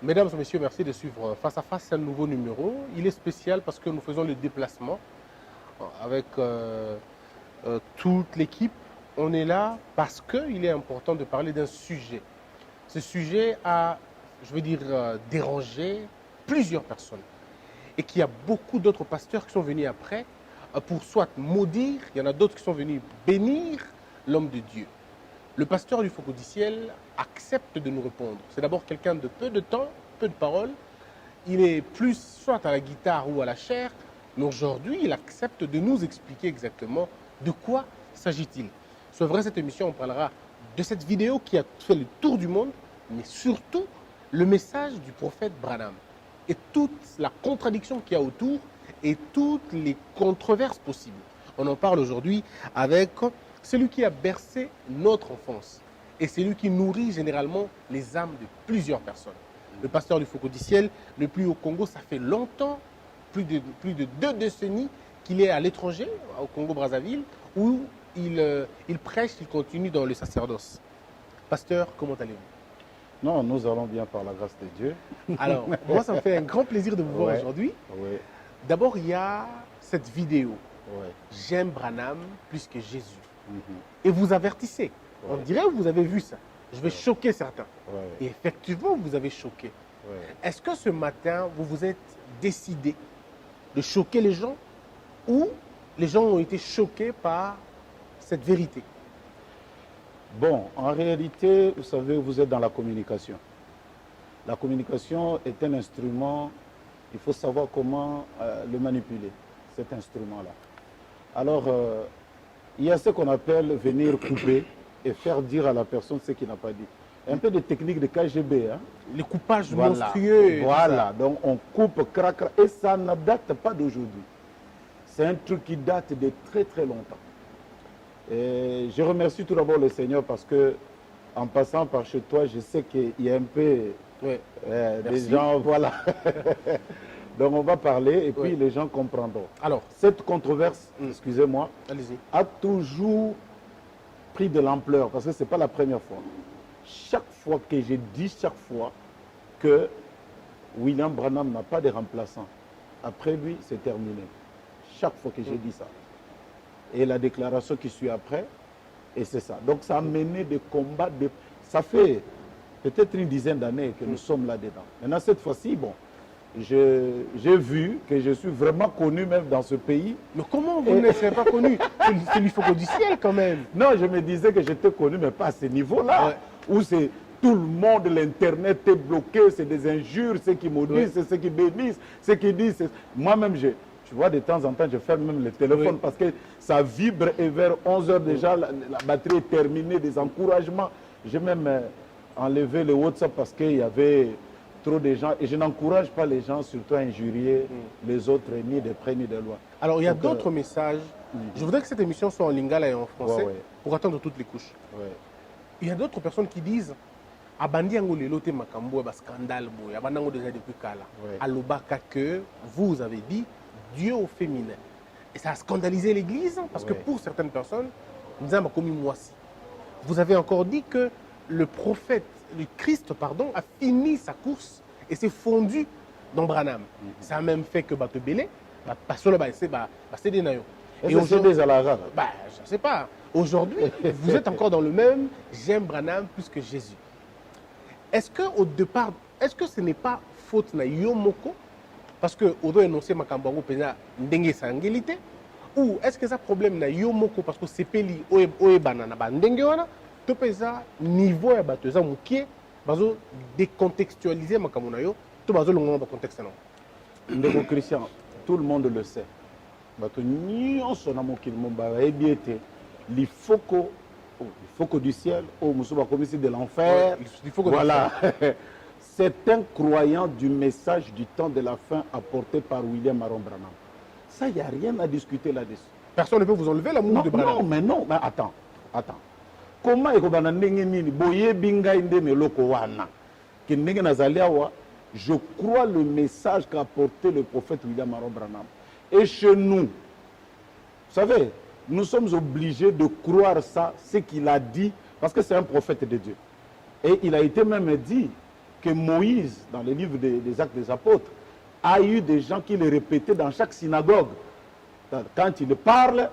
Mesdames et messieurs, merci de suivre Face à Face, un nouveau numéro. Il est spécial parce que nous faisons le déplacement avec toute l'équipe. On est là parce qu'il est important de parler d'un sujet. Ce sujet a, je veux dire, dérangé plusieurs personnes. Et qu'il y a beaucoup d'autres pasteurs qui sont venus après pour soit maudire, il y en a d'autres qui sont venus bénir l'homme de Dieu. Le pasteur du Focus du Ciel accepte de nous répondre. C'est d'abord quelqu'un de peu de temps, peu de paroles. Il est plus soit à la guitare ou à la chair, mais aujourd'hui, il accepte de nous expliquer exactement de quoi s'agit-il. C'est vrai, cette émission, on parlera de cette vidéo qui a fait le tour du monde, mais surtout le message du prophète Branham et toute la contradiction qu'il y a autour et toutes les controverses possibles. On en parle aujourd'hui avec celui qui a bercé notre enfance et celui qui nourrit généralement les âmes de plusieurs personnes. Le pasteur du Focus du Ciel, le plus au Congo, ça fait longtemps, plus de 2 décennies qu'il est à l'étranger, au Congo-Brazzaville, où il prêche, il continue dans le sacerdoce. Pasteur, comment allez-vous? Non, nous allons bien par la grâce de Dieu. Alors, moi, ça me fait un grand plaisir de vous voir aujourd'hui. Oui. D'abord, il y a cette vidéo. Oui. J'aime Branham plus que Jésus. Et vous avertissez. On dirait que vous avez vu ça. Je vais choquer certains. Et effectivement, vous avez choqué. Est-ce que ce matin, vous vous êtes décidé de choquer les gens ou les gens ont été choqués par cette vérité? Bon, en réalité, vous savez, vous êtes dans la communication. La communication est un instrument, il faut savoir comment le manipuler, cet instrument-là. Alors, il y a ce qu'on appelle venir couper et faire dire à la personne ce qu'il n'a pas dit. Un peu de technique de KGB. Hein? Le coupage monstrueux. Voilà, donc on coupe, crac, et ça ne date pas d'aujourd'hui. C'est un truc qui date de très très longtemps. Et je remercie tout d'abord le Seigneur parce que, en passant par chez toi, je sais qu'il y a un peu des gens, voilà. Donc on va parler et puis les gens comprendront. Alors, cette controverse, excusez-moi, allez-y, a toujours pris de l'ampleur parce que ce n'est pas la première fois. Chaque fois que j'ai dit, chaque fois que William Branham n'a pas de remplaçant, après lui, c'est terminé. Chaque fois que j'ai dit ça. Et la déclaration qui suit après, et c'est ça. Donc ça a mené des combats, ça fait peut-être une dizaine d'années que nous sommes là-dedans. Maintenant, cette fois-ci, bon, j'ai vu que je suis vraiment connu même dans ce pays. Mais comment vous ne serez pas connu? C'est du Focus du Ciel quand même. Non, je me disais que j'étais connu, mais pas à ce niveau-là, où c'est tout le monde, l'Internet est bloqué, c'est des injures, ceux qui maudissent, c'est ceux qui bénissent, ceux qui disent... Moi-même, tu vois, de temps en temps, je ferme même le téléphone parce que ça vibre et vers 11 h déjà, la batterie est terminée, des encouragements. J'ai même enlevé le WhatsApp parce qu'il y avait trop de gens et je n'encourage pas les gens surtout à injurier les autres ni de près ni de loin. Alors, il y a d'autres messages. Je voudrais que cette émission soit en lingala et en français pour attendre toutes les couches. Il y a d'autres personnes qui disent Abandi angolelo te makambo ba scandale boy abandango déjà depuis kala. Alobaka que vous avez dit Dieu au féminin. Et ça a scandalisé l'Église parce que pour certaines personnes, nous avons commis moisi. Vous avez encore dit que le prophète, le Christ, pardon, a fini sa course et s'est fondu dans Branham. Ça a même fait que Bato Belé, parce que c'est des naïons. Et aujourd'hui, je ne sais pas. Aujourd'hui, vous êtes encore dans le même j'aime Branham plus que Jésus. Est-ce qu'au départ, est-ce que ce n'est pas faute na Yomoko? Parce que on doit énoncer Makambango Pena Ndenge Sangélité? Ou est-ce que ça problème na Yomoko parce que c'est peli oe banana ba Ndenge wana? To pesa niveau ya bato za mukie bazo décontextualiser Makamona yo to bazo longo ba contexte non. Ndeko Christian, tout le monde le sait. Bato nyonso na mokili momba ebiete li foko du ciel au musuba komisi de l'enfer. Voilà. C'est un croyant du message du temps de la fin apporté par William Aaron Branham. Ça, il n'y a rien à discuter là-dessus. Personne ne peut vous enlever l'amour de Branham. Non, mais attends. Comment est-ce que je crois le message qu'a apporté le prophète William Aaron Branham. Et chez nous, vous savez, nous sommes obligés de croire ça, ce qu'il a dit, parce que c'est un prophète de Dieu. Et il a été même dit que Moïse, dans les livres des Actes des Apôtres, a eu des gens qui le répétaient dans chaque synagogue. Quand il parle,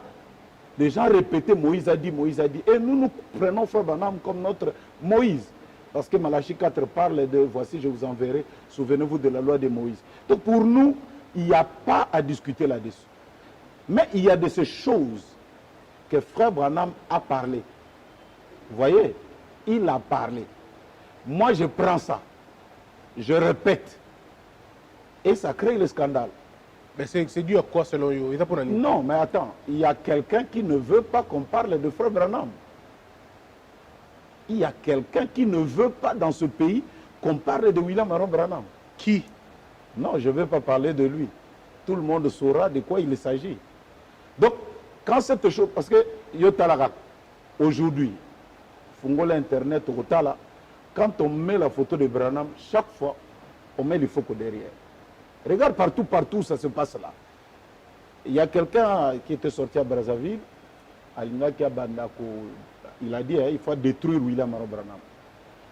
les gens répétaient Moïse a dit, Moïse a dit. Et nous prenons Frère Branham comme notre Moïse. Parce que Malachie 4 parle de voici, je vous enverrai, souvenez-vous de la loi de Moïse. Donc pour nous, il n'y a pas à discuter là-dessus. Mais il y a de ces choses que Frère Branham a parlé. Vous voyez, il a parlé. Moi, je prends ça, je répète, et ça crée le scandale. Mais c'est dû à quoi selon vous? Non, mais attends, il y a quelqu'un qui ne veut pas qu'on parle de Frère Branham. Il y a quelqu'un qui ne veut pas dans ce pays qu'on parle de William Aaron Branham. Qui? Non, je ne vais pas parler de lui. Tout le monde saura de quoi il s'agit. Donc, quand cette chose, parce que aujourd'hui, Fungola Internet, quand on met la photo de Branham, chaque fois, on met les photos derrière. Regarde partout, ça se passe là. Il y a quelqu'un qui était sorti à Brazzaville, il a dit il faut détruire William Aaron Branham.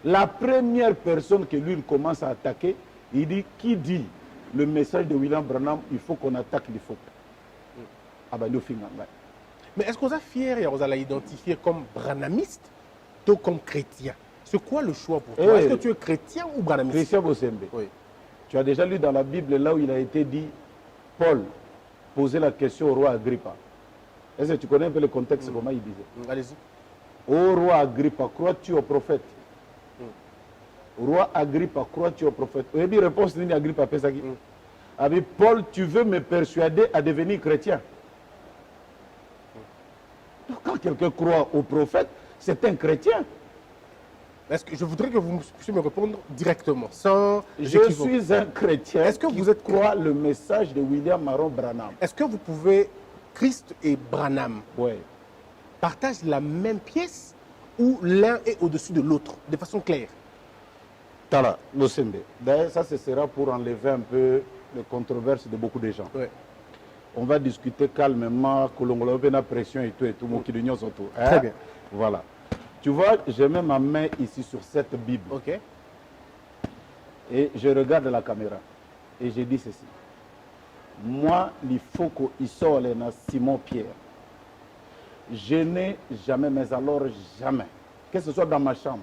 La première personne que lui commence à attaquer, il dit qui dit le message de William Branham, il faut qu'on attaque les photos. Mais est-ce qu'on est fier et on l'a identifié comme branhamiste ou comme chrétien? C'est quoi le choix pour toi? Est-ce que tu es chrétien ou branhamiste? Christian Bosembe. Oui. Tu as déjà lu dans la Bible là où il a été dit, Paul posait la question au roi Agrippa. Est-ce que tu connais un peu le contexte, comment il disait? Allez-y. Ô roi Agrippa, crois-tu au prophète? Roi Agrippa, crois-tu au prophète? Vous avez dit réponse ni Agrippa Pesaki. Paul, tu veux me persuader à devenir chrétien? Donc, quand quelqu'un croit au prophète, c'est un chrétien. Est-ce que je voudrais que vous puissiez me répondre directement, sans Je suis un chrétien. Est-ce que vous êtes croit le message de William Aaron Branham? Est-ce que vous pouvez, Christ et Branham, oui, partagent la même pièce ou l'un est au-dessus de l'autre, de façon claire? Tala, Bosembe. D'ailleurs, ça, ce sera pour enlever un peu les controverses de beaucoup de gens. Oui. On va discuter calmement, que l'on ait la pression et tout, mon qui l'union autour. Très bien. Voilà. Tu vois, je mets ma main ici sur cette Bible. Ok. Et je regarde la caméra. Et je dis ceci. Moi, il faut qu'il soit Simon Pierre. Je n'ai jamais, mais alors jamais, que ce soit dans ma chambre,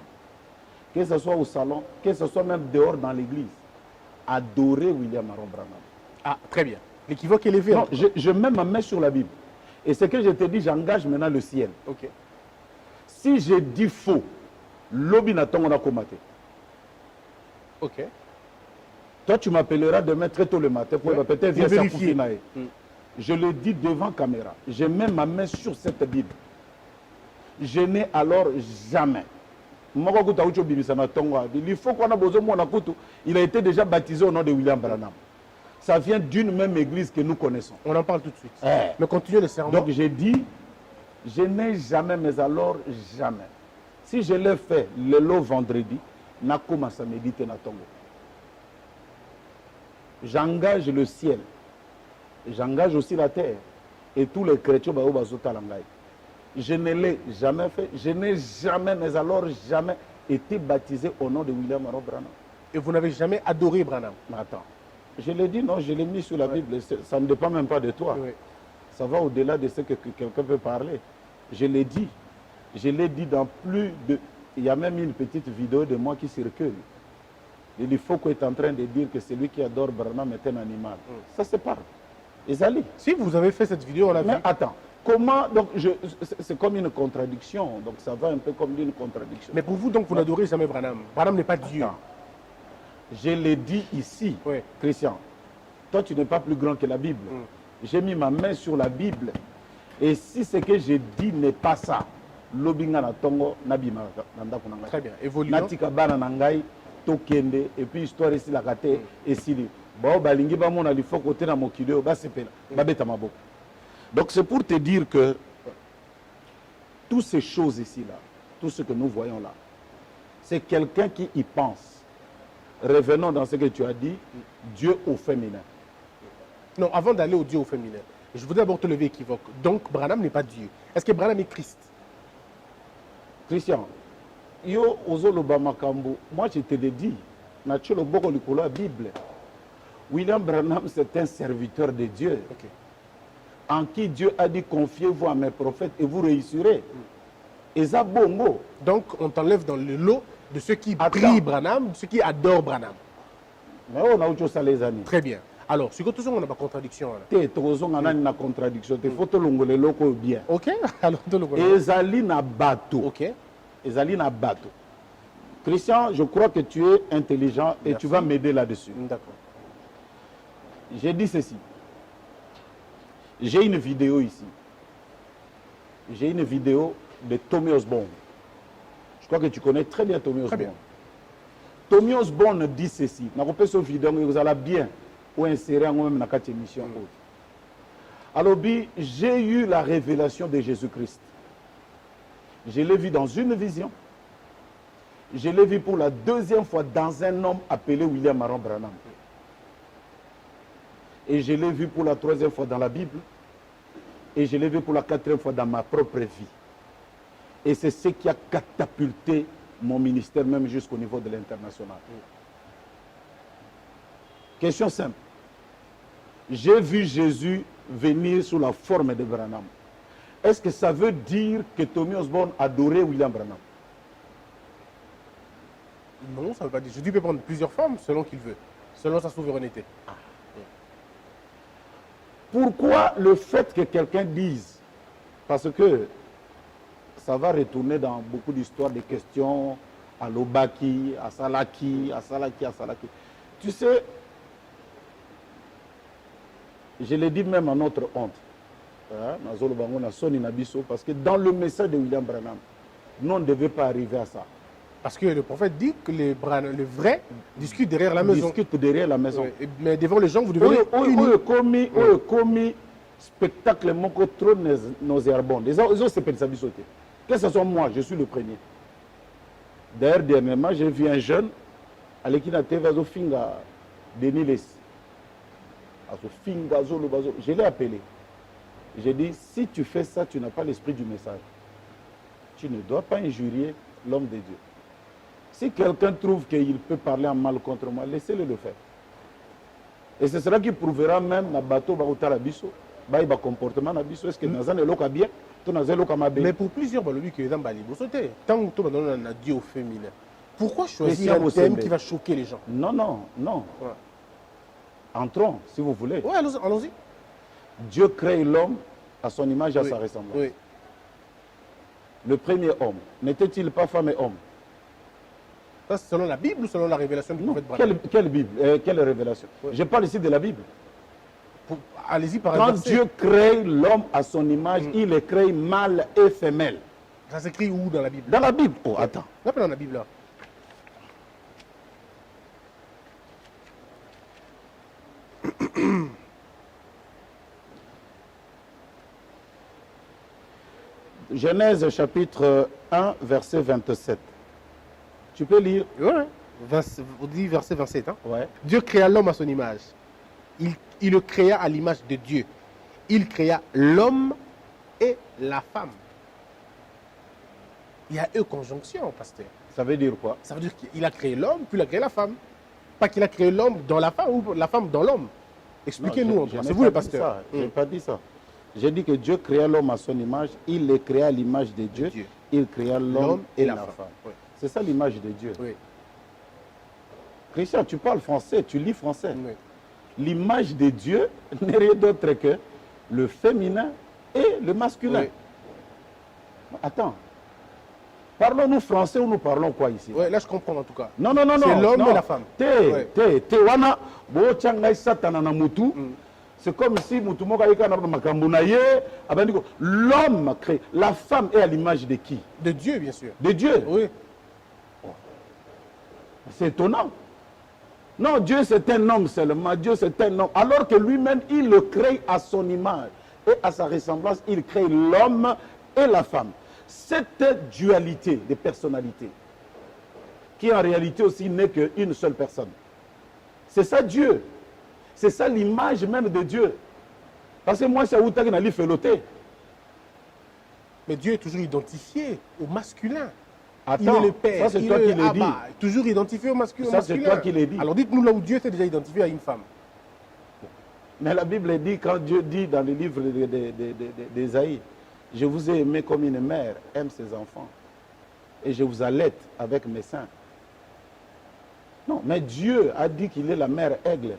que ce soit au salon, que ce soit même dehors dans l'église, adorer William Aaron Branham. Ah, très bien. L'équivoque est levé. Non, je mets ma main sur la Bible. Et ce que je te dis, j'engage maintenant le ciel. Ok. Si je dis faux, l'obi n'attend on a combattu. Ok. Toi, tu m'appelleras demain très tôt le matin pour peut-être vérifier. Je le dis devant caméra. Je mets ma main sur cette Bible. Je n'ai alors jamais. Il faut qu'on a besoin de il a été déjà baptisé au nom de William Branham. Ça vient d'une même église que nous connaissons. On en parle tout de suite. Mais continuez le serment. Donc j'ai dit, je n'ai jamais, mais alors jamais. Si je l'ai fait le lot vendredi, n'a commencé à méditer na tongo. J'engage le ciel. J'engage aussi la terre. Et tous les chrétiens, je ne l'ai jamais fait. Je n'ai jamais, mais alors jamais été baptisé au nom de William Aaron Branham. Et vous n'avez jamais adoré Branham? Mais attends. Je l'ai dit, non, je l'ai mis sur la Bible. Ça ne dépend même pas de toi. Oui. Ça va au-delà de ce que quelqu'un peut parler. Je l'ai dit. Je l'ai dit dans plus de... Il y a même une petite vidéo de moi qui circule. Il faut qu'on est en train de dire que celui qui adore Branham est un animal. Ça se parle. Ezali. Si vous avez fait cette vidéo, on l'a vu. Mais attends. Comment... Donc, c'est comme une contradiction. Donc, ça va un peu comme une contradiction. Mais pour vous, donc, vous n'adorez jamais Branham. Branham n'est pas Dieu. Attends. Je l'ai dit ici, oui. Christian. Toi, tu n'es pas plus grand que la Bible. J'ai mis ma main sur la Bible. Et si ce que j'ai dit n'est pas ça, l'obinga na tongo nabima nanda kunanga. Très bien. Évoluons. Natika bana nangai tokende et puis histoire ici la kate et sili. Ba balingi ba mona li faut côté na mokideo ba sepela. Ba beta maboko. Donc c'est pour te dire que toutes ces choses ici là, tout ce que nous voyons là, c'est quelqu'un qui y pense. Revenons dans ce que tu as dit, Dieu au féminin. Non, avant d'aller au Dieu au féminin, je voudrais d'abord te lever équivoque. Donc, Branham n'est pas Dieu. Est-ce que Branham est Christ? Christian, yo ozoloba makambo, moi je te l'ai dit, Natchelo Boko Likolo la Bible. William Branham, c'est un serviteur de Dieu. Ok. En qui Dieu a dit confiez-vous à mes prophètes et vous réussirez. Et ça, bongo. Donc, on t'enlève dans le lot de ceux qui Attends. prient Branham, ceux qui adorent Branham. Mais on a autre chose à les années. Très bien. Alors, sur côté on n'a pas contradiction. Là. Te tozo ngana na contradiction. Te photo longole loko bien. Ok. Alors, Ezali na bateau. ok. Ezali na bateau. Christian, je crois que tu es intelligent et Merci. tu vas m'aider là-dessus. D'accord. J'ai dit ceci. J'ai une vidéo ici. J'ai une vidéo de Tommy Osborne. Je crois que tu connais très bien Tommy Osborne. bien. Tommy Osborne dit ceci. Je ne sais pas si vidéo vous allez bien ou insérer même dans cette émission. Alors, j'ai eu la révélation de Jésus-Christ. Je l'ai vu dans une vision. Je l'ai vu pour la deuxième fois dans un homme appelé William Marion Branham. Et je l'ai vu pour la troisième fois dans la Bible. Et je l'ai vu pour la quatrième fois dans ma propre vie. Et c'est ce qui a catapulté mon ministère même jusqu'au niveau de l'international. Question simple. J'ai vu Jésus venir sous la forme de Branham. Est-ce que ça veut dire que Tommy Osborne adorait William Branham? Non, ça ne veut pas dire. Jésus peut prendre plusieurs formes selon qu'il veut, selon sa souveraineté. Pourquoi le fait que quelqu'un dise, parce que ça va retourner dans beaucoup d'histoires, des questions à Lobaki, à Salaki, à Salaki, à Salaki. Tu sais, je l'ai dit même à notre honte, parce que dans le message de William Branham, nous on ne devait pas arriver à ça. Parce que le prophète dit que les vrais discutent derrière la maison. Discute derrière la maison. Oui, mais devant les gens, vous devez unis. Comme spectacle moko trop nauséabond. Ils ont se ça sauter. Que ce soit moi, je suis le premier. D'ailleurs, dernièrement, j'ai vu un jeune à l'équina TV Finga Denis Les. Je l'ai appelé. J'ai dit, si tu fais ça, tu n'as pas l'esprit du message. Tu ne dois pas injurier l'homme de Dieu. Si quelqu'un trouve qu'il peut parler en mal contre moi, laissez-le le faire. Et ce sera qui prouvera même na bateau ba biso, ba comportement na biso, est-ce que dans un loka bien, tout dans un loka mabe. Mais pour plusieurs balobi que dans Bali, vous sautez. Tant que tu as Dieu au féminin. Pourquoi choisir un thème qui va choquer les gens? Non, non, non. Ouais. Entrons, si vous voulez. Oui, allons-y. Dieu crée l'homme à son image et à Oui. sa ressemblance. Oui. Le premier homme, n'était-il pas femme et homme? Ça, c'est selon la Bible ou selon la révélation du prophète Branham? Quelle Bible? Quelle révélation? Oui. Je parle ici de la Bible. Allez-y par Quand verset. Dieu crée l'homme à son image, il le crée mâle et femelle. Ça s'écrit où dans la Bible? Dans la Bible. Oh, attends. Non, pas dans la Bible là. Genèse chapitre 1, verset 27. Tu peux lire? Oui. Vous dites verset 27. Hein? Ouais. Dieu créa l'homme à son image. Il le créa à l'image de Dieu. Il créa l'homme et la femme. Il y a eux conjonction, pasteur. Ça veut dire quoi? Ça veut dire qu'il a créé l'homme, puis il a créé la femme. Pas qu'il a créé l'homme dans la femme ou la femme dans l'homme. Expliquez-nous, Non, c'est vous le pasteur. Je n'ai pas dit ça. J'ai dit que Dieu créa l'homme à son image, il le créa à l'image de Dieu, Dieu. il créa l'homme et la femme. Oui. C'est ça l'image de Dieu. Oui. Christian, tu parles français, tu lis français. Oui. L'image de Dieu n'est rien d'autre que le féminin et le masculin. Oui. Attends. Parlons-nous français ou nous parlons quoi ici? Ouais, là je comprends en tout cas. Non, non, non, non. C'est l'homme non. et la femme. Wana, bo tchangai satana na mutu. C'est comme si mutu moka yeka na makambu na ye, abandiko. L'homme crée, la femme est à l'image de qui? De Dieu, bien sûr. De Dieu. Oui. C'est étonnant. Non, Dieu c'est un homme seulement. Dieu c'est un homme. Alors que lui-même, il le crée à son image et à sa ressemblance. Il crée l'homme et la femme. Cette dualité de personnalité, qui en réalité aussi n'est qu'une seule personne. C'est ça Dieu. C'est ça l'image même de Dieu. Parce que moi, c'est où tu as dit feloté. Mais Dieu est toujours identifié au masculin. il est le père. Ça, c'est toi qui l'as dit. Toujours identifié au masculin. Ça, c'est toi qui l'as dit. Alors dites-nous là où Dieu s'est déjà identifié à une femme. Mais la Bible dit, quand Dieu dit dans le livre d'Ésaïe, je vous ai aimé comme une mère aime ses enfants. Et je vous allaite avec mes seins. Non, mais Dieu a dit qu'il est la mère aigle.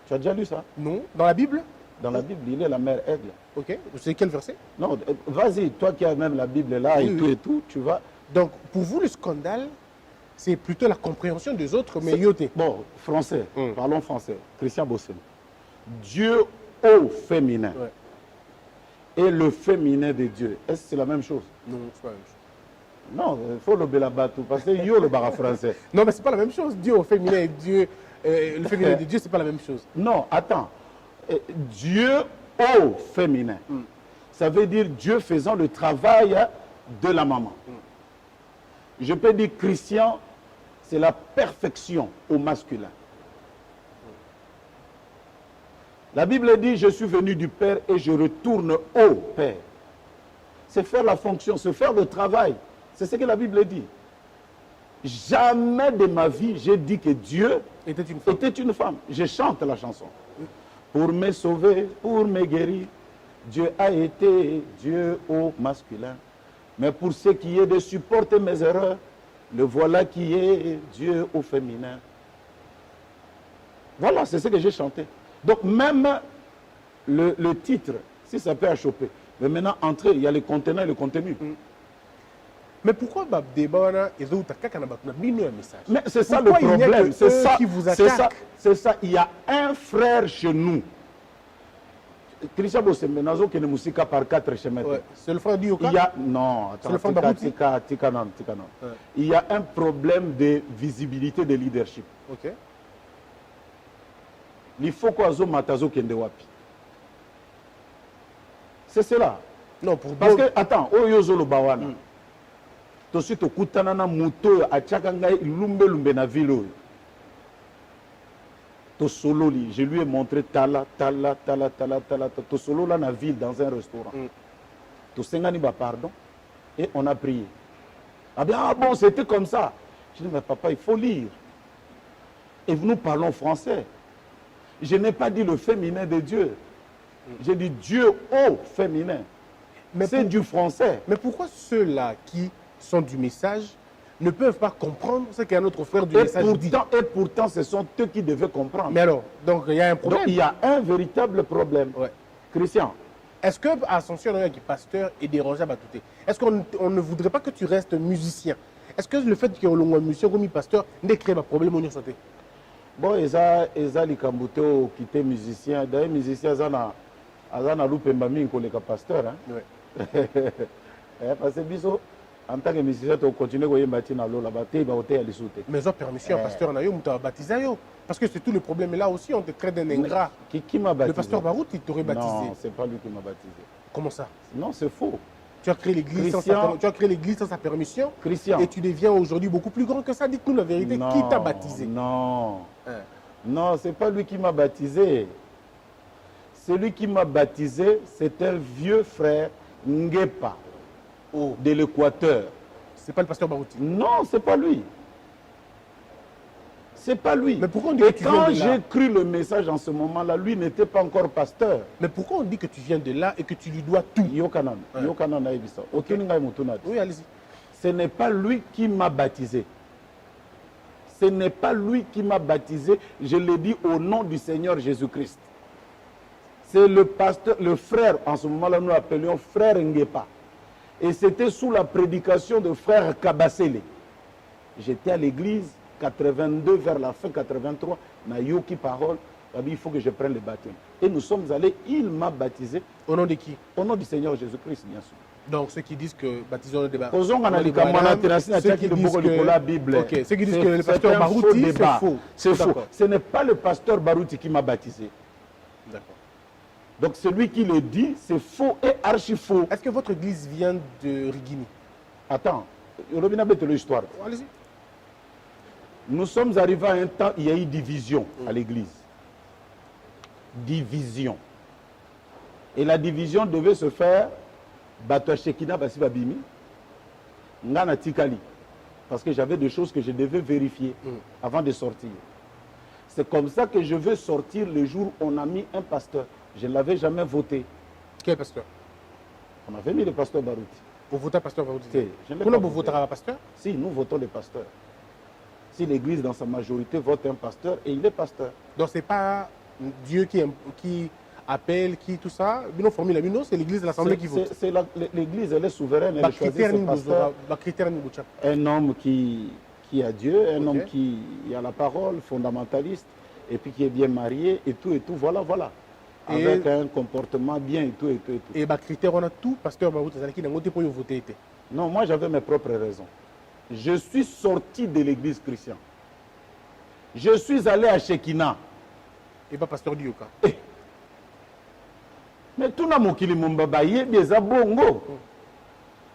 Tu as déjà lu ça? Non. Dans la Bible? Dans la Bible, il est la mère aigle. Ok. C'est quel verset? Non, vas-y, toi qui as même la Bible là et tout, tu vas... Donc, pour vous, le scandale, c'est plutôt la compréhension des autres, mais yoté. Bon, français, parlons français. Christian Bossel. Dieu au féminin. Et le féminin de Dieu, est-ce que c'est la même chose? Non, c'est pas la même chose. Non, il faut le belabatou, parce que yo le bara français. Non, mais c'est pas la même chose. Dieu au féminin et Dieu, le féminin de Dieu, c'est pas la même chose. Non, attends. Dieu au féminin. Ça veut dire Dieu faisant le travail de la maman. Je peux dire Christian, c'est la perfection au masculin. La Bible dit, je suis venu du Père et je retourne au Père. C'est faire la fonction, c'est faire le travail. C'est ce que la Bible dit. Jamais de ma vie, j'ai dit que Dieu était une femme. Je chante la chanson. Pour me sauver, pour me guérir, Dieu a été Dieu au masculin. Mais pour ce qui est de supporter mes erreurs, le voilà qui est Dieu au féminin. Voilà, c'est ce que j'ai chanté. Donc même le titre, si ça peut choper. Mais maintenant, entrer, il y a le contenant et le contenu. Mais pourquoi débat message? Mais c'est ça le problème. C'est ça qui vous attaque. C'est ça. Il y a un frère chez nous. Christian Bossembenazo qui est musika par 4 chemins. C'est le frère d'Ioka? Non, attends. C'est le frère Barouti? Il y a un problème de visibilité de leadership. Ok. Il faut qu'Azo Matazo Kende Wapi. C'est cela. Non, pour parce que, attends, Oyozo le Bawana. Tosi to kutana na muto a tchakanga lumbe na ville. To solo li, je lui ai montré tala. To solo là na ville dans un restaurant. To sengani ba pardon et on a prié. Ah bien, ah bon, c'était comme ça. Je dis mais papa, il faut lire. Et nous parlons français. Je n'ai pas dit le féminin de Dieu. J'ai dit Dieu au féminin. C'est du français. Mais pourquoi ceux-là qui sont du message ne peuvent pas comprendre ce qu'un autre frère du message dit? Et pourtant, ce sont eux qui devaient comprendre. Mais alors, donc il y a un problème. Donc il y a un véritable problème. Christian. Est-ce que Ascension qui est pasteur est dérangé à Batouté? Est-ce qu'on ne voudrait pas que tu restes musicien? Est-ce que le fait qu'il y ait un musicien comme pasteur ne crée pas de problème au santé? Bon, Eza Likambouto qui était musicien. D'ailleurs, musicien, Azana Loupemba Minko, le pasteur. Parce que Biso, en tant que musicien, tu continues à bâtir dans l'eau là-bas, tu vas à l'isouté. Mais ils ont permission, pasteur, tu as baptisé. Parce que c'est tout le problème. Et là aussi, on te traite d'un ingrat. Qui m'a baptisé? Le pasteur Barout, il t'aurait baptisé. Non, c'est pas lui qui m'a baptisé. Comment ça? Non, c'est faux. Tu as créé l'église sans sa permission. Christian. Et tu deviens aujourd'hui beaucoup plus grand que ça. Dites-nous la vérité. Non, qui t'a baptisé? Non. Non, c'est pas lui qui m'a baptisé. Celui qui m'a baptisé, c'est un vieux frère Ngepa de l'Équateur. C'est pas le pasteur Barouti? Non, c'est pas lui. C'est pas lui. Mais pourquoi on dit Et que tu viens de là? quand j'ai cru le message en ce moment-là, lui n'était pas encore pasteur. Mais pourquoi on dit que tu viens de là et que tu lui dois tout? Yokanan. Yokanan Aïbissa. Oui, allez-y. Ce n'est pas lui qui m'a baptisé. Ce n'est pas lui qui m'a baptisé. Je l'ai dit au nom du Seigneur Jésus-Christ. C'est le pasteur, le frère, en ce moment-là, nous l'appelions frère Ngepa. Et c'était sous la prédication de frère Kabasele. J'étais à l'église, 82, vers la fin 83, na yoki parole, il faut que je prenne le baptême. Et nous sommes allés, il m'a baptisé. Au nom de qui? Au nom du Seigneur Jésus-Christ, bien sûr. Donc ceux qui disent que baptisons le débat. Ceux qui disent que la Bible. Ok, ceux qui disent que le pasteur Barouti, c'est faux. C'est faux. Ce n'est pas le pasteur Barouti qui m'a baptisé. D'accord. Donc celui qui le dit, c'est faux et archi faux. Est-ce que votre église vient de Rigini? Attends, revenons à l'histoire. Allez-y. Nous sommes arrivés à un temps, il y a eu division à l'église. Division. Et la division devait se faire Bato Shekina Basi Babimi Ngana Tikali. Parce que j'avais des choses que je devais vérifier avant de sortir. C'est comme ça que je veux sortir le jour où on a mis un pasteur. Je ne l'avais jamais voté. Quel pasteur? On avait mis le pasteur Barouti. Vous votez pasteur Barouti? Vous votez un pasteur? Si, nous votons le pasteur. Si l'Église dans sa majorité vote un pasteur, et il est pasteur. Donc ce n'est pas Dieu qui appelle, qui tout ça. Non, formule, non, c'est l'Église de l'Assemblée qui vote. L'Église, elle est souveraine, elle choisit son pasteur. Un homme qui a Dieu, un homme qui a la parole, fondamentaliste, et puis qui est bien marié, et tout, voilà, voilà. Avec un comportement bien, et tout. Et les critères, on a tout, pasteur Barouti, qui n'a pas pour voter. Non, moi j'avais mes propres raisons. Je suis sorti de l'église chrétienne. Je suis allé à Shekina. Et pas pasteur Dioka. Mais tout le monde qui est bongo.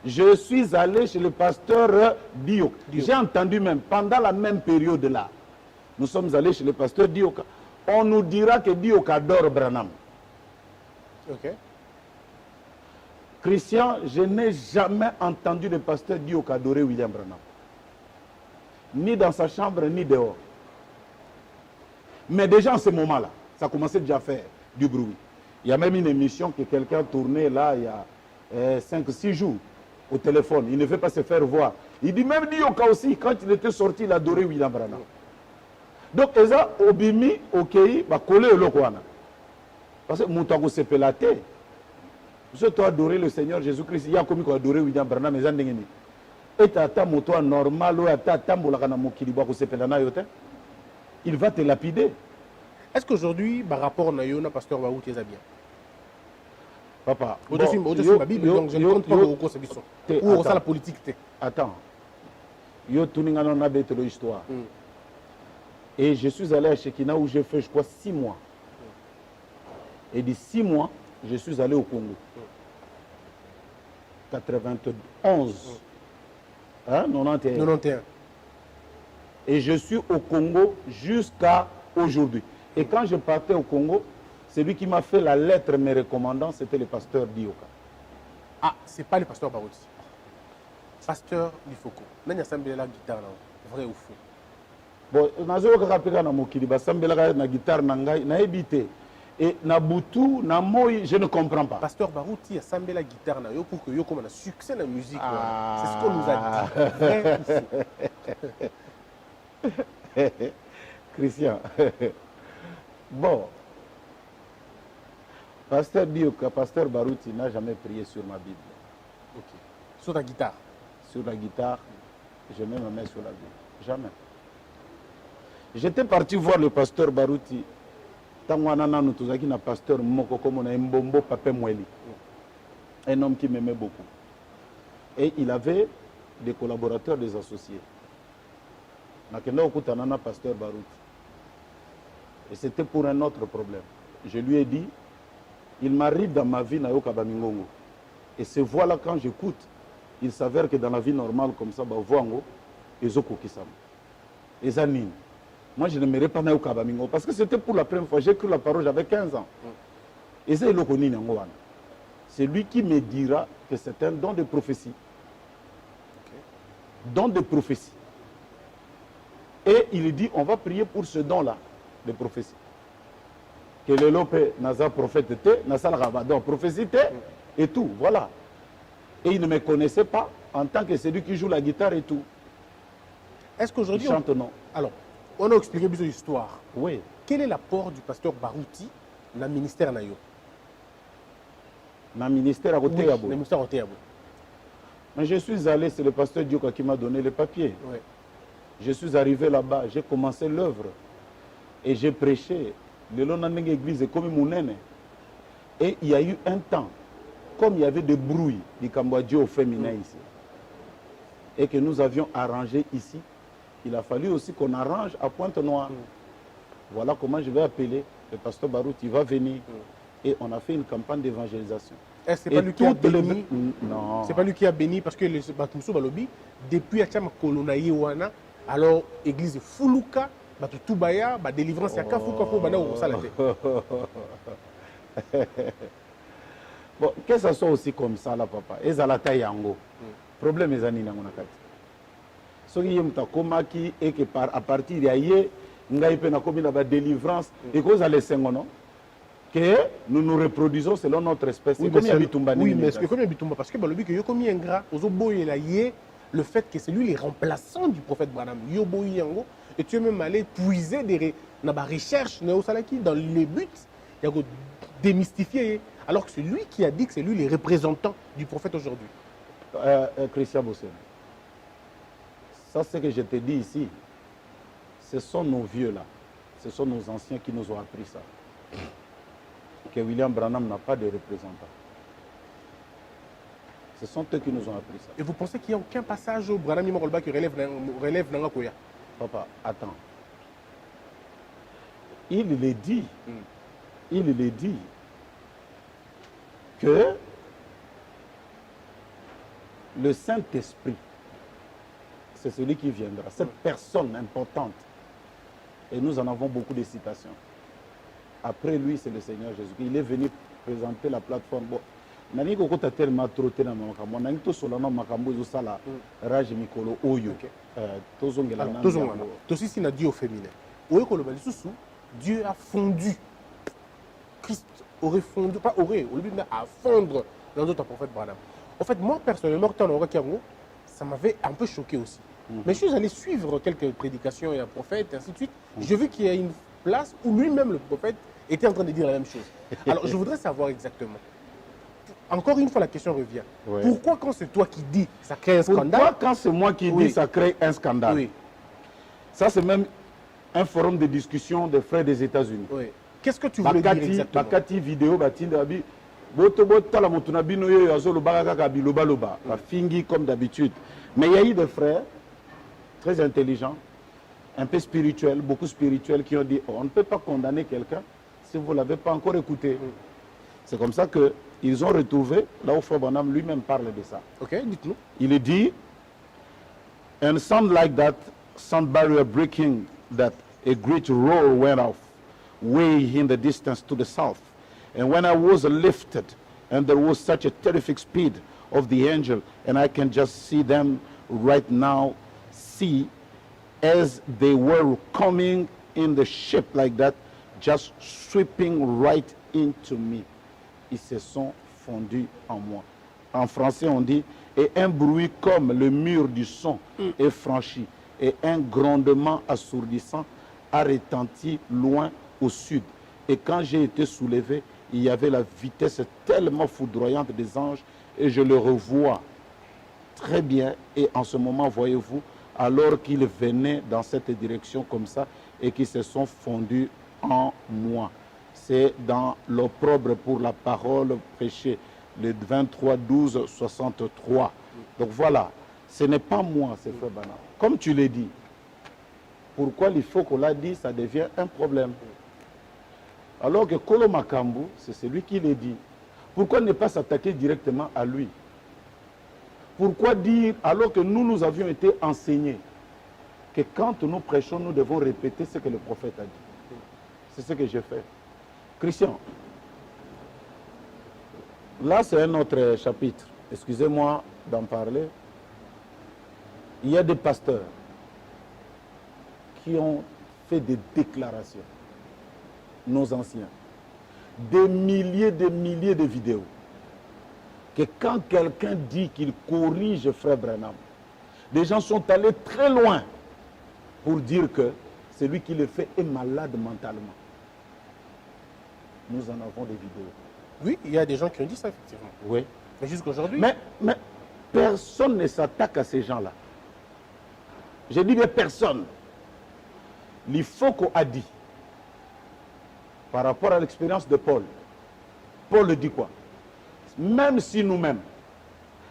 Je suis allé chez le pasteur Dioka. J'ai entendu même, pendant la même période là, nous sommes allés chez le pasteur Dioka. On nous dira que Dioka adore Branham. Ok. Christian, je n'ai jamais entendu le pasteur Dioka adorer William Branham. Ni dans sa chambre, ni dehors. Mais déjà en ce moment-là, ça commençait déjà à faire du bruit. Il y a même une émission que quelqu'un tournait là il y a 5-6 jours au téléphone. Il ne veut pas se faire voir. Il dit même Dioka aussi, quand il était sorti, il adorait William Branham. Donc, Eza, Obimi, Okei, va coller le Lokwana. Parce que Moutago s'est pélaté. Je dois adorer le Seigneur Jésus-Christ. Il y a comme il a adoré William Branham. Et tu as un normal, il va te lapider. Est-ce qu'aujourd'hui, par rapport à Nayona, pasteur Barouti, est bien? Papa, au-dessus de ma Bible, donc je ne compte pas beaucoup ça. Ou ça la politique. Attends. Yo tuningano na bête l'histoire. Et je suis allé à Shekina où j'ai fait, je crois, 6 mois. Et de 6 mois, je suis allé au Congo. 91. Hein, 91. Et je suis au Congo jusqu'à aujourd'hui. Et quand je partais au Congo, celui qui m'a fait la lettre me recommandant, c'était le pasteur Dioka. Ah, c'est pas le pasteur Barouti. Pasteur Lifoko. N'a pas la guitare là, vrai ou faux? Bon, nazo kapeka na mokili basambelaka na guitare na ngai na ebité et na butu na moi je ne comprends pas. Pasteur Barouti a sambe la guitare na yo pour que yo comme un succès dans la musique. C'est ce qu'on nous a dit. Vrai ou faux? Christian. Bon. Pasteur Dioka, pasteur Barouti n'a jamais prié sur ma Bible. OK. Sur ta guitare? Sur la guitare, je mets ma main sur la Bible. Jamais. J'étais parti voir le pasteur Barouti. Tangwanana nous tous un pasteur Moko comme on a Mbombo Papé Mweli. Un homme qui m'aimait beaucoup. Et il avait des collaborateurs, des associés. Nakenda Okutanana pasteur Barouti. Et c'était pour un autre problème. Je lui ai dit, il m'arrive dans ma vie Nayoka Bamingongo. Et ces voix-là, quand j'écoute, il s'avère que dans la vie normale comme ça, Voango, Ezoko Kisam. Ezanine. Moi, je n'aimerais pas Nayoka Bamingo parce que c'était pour la première fois. J'ai cru la parole, j'avais 15 ans. Et c'est lui qui me dira que c'est un don de prophétie. Don de prophétie. Et il dit, on va prier pour ce don-là de prophétie. Que le Lope Naza prophète était, Naza Rabadon prophétie était, et tout, voilà. Et il ne me connaissait pas en tant que celui qui joue la guitare et tout. Est-ce qu'aujourd'hui... Il chante non. Alors, on a expliqué bien l'histoire. Oui. Quel est l'apport du pasteur Barouti dans le ministère Nayo? Dans le ministère à côté. Oui, le ministère à côté. Mais je suis allé, c'est le pasteur Dioka qui m'a donné les papiers. Oui. Je suis arrivé là-bas, j'ai commencé l'œuvre. Et j'ai prêché. Le long de l'église est comme Mounene. Et il y a eu un temps, comme il y avait des bruits du Cambodge au féminin ici, et que nous avions arrangé ici, il a fallu aussi qu'on arrange à Pointe-Noire. Voilà comment je vais appeler le pasteur Barouti. Il va venir. Et on a fait une campagne d'évangélisation. C'est pas lui qui a béni. Non. C'est pas lui qui a béni parce que le Batumso Balobi, depuis Achama Kolonaï Wana, alors église Fuluka, Batutubaya, délivrance à Kafuka pour Bana ou Salate. Bon, que ça soit aussi comme ça là, papa. Et Zalata Yango. problème ezali nango na kati. Soki ye muta komaki et que à partir ya ye ngai pe na komi na ba délivrance et cause à l'esengo non que nous nous reproduisons selon notre espèce. Oui, mais est-ce que comme Bitumba parce que le but que yo komi ingrat ozoboye la ye le fait que c'est lui les remplaçants du prophète Branham yo boyi yango et tu es même allé puiser des na ba recherche na osalaki dans le but il y a démystifier alors que c'est lui qui a dit que c'est lui les représentants du prophète aujourd'hui. Christian Bossé. Ça c'est ce que je te dis ici. Ce sont nos vieux là. Ce sont nos anciens qui nous ont appris ça. Que William Branham n'a pas de représentants. Ce sont eux qui nous ont appris ça. Et vous pensez qu'il n'y a aucun passage au Branham Imorolba qui relève Nangakoya? Papa, attends. Il le dit. Il le dit que le Saint-Esprit, c'est celui qui viendra. Cette personne importante. Et nous en avons beaucoup de citations. Après lui, c'est le Seigneur Jésus. Il est venu présenter la plateforme. Bon, nani ko kota tellement trotté na makambo nani to solana makambo zo sala rage mikolo oyo tozongela na tozongela tosisi na Dieu au féminin oyo ko loba lisusu Dieu a fondu Christ aurait fondu pas aurait au lieu à fondre dans notre prophète Branham. En fait moi personnellement quand on a ça m'avait un peu choqué aussi. Mais je suis allé suivre quelques prédications et un prophète et ainsi de suite. J'ai vu qu'il y a une place où lui-même le prophète était en train de dire la même chose. Alors je voudrais savoir exactement. Encore une fois, la question revient. Ouais. Pourquoi quand c'est toi qui dis, ça crée un scandale? Pourquoi quand c'est moi qui dis, ça crée un scandale? Oui. Ça, c'est même un forum de discussion des frères des États-Unis. Oui. Qu'est-ce que tu voulais dire exactement? Bakati vidéo, batindabi, boto la motunabino yo azolo bagaka biloba loba, la fingi comme d'habitude. Mais il y a eu des frères très intelligents, un peu spirituels, beaucoup spirituels, qui ont dit, oh, on ne peut pas condamner quelqu'un si vous ne l'avez pas encore écouté. C'est comme ça que ils ont retrouvé, là où Frère Branham lui-même parle de ça. Ok, dites-nous. Il dit, and sound like that, sound barrier breaking, that a great roar went off, way in the distance to the south. And when I was lifted, and there was such a terrific speed of the angel, and I can just see them right now, see, as they were coming in the ship like that, just sweeping right into me. Ils se sont fondus en moi. En français, on dit, et un bruit comme le mur du son est franchi, et un grondement assourdissant a retenti loin au sud. Et quand j'ai été soulevé, il y avait la vitesse tellement foudroyante des anges, et je le revois très bien. Et en ce moment, voyez-vous, alors qu'ils venaient dans cette direction comme ça, et qu'ils se sont fondus en moi. C'est dans l'opprobre pour la parole prêchée, le 23-12-63. Donc voilà, ce n'est pas moi, c'est Frère Branham. Comme tu l'as dit, pourquoi il faut qu'on l'a dit, ça devient un problème. Alors que Kolo Makambu, c'est celui qui l'a dit. Pourquoi ne pas s'attaquer directement à lui? Pourquoi dire, alors que nous avions été enseignés, que quand nous prêchons, nous devons répéter ce que le prophète a dit. C'est ce que j'ai fait. Christian, là c'est un autre chapitre. Excusez-moi d'en parler. Il y a des pasteurs qui ont fait des déclarations, nos anciens, des milliers de vidéos, que quand quelqu'un dit qu'il corrige Frère Branham, les gens sont allés très loin pour dire que celui qui le fait est malade mentalement. Nous en avons des vidéos. Oui, il y a des gens qui ont dit ça, effectivement. Oui. Mais jusqu'aujourd'hui... Mais personne ne s'attaque à ces gens-là. Je dis bien personne. Il faut qu'on a dit, par rapport à l'expérience de Paul, Paul dit quoi? Même si nous-mêmes,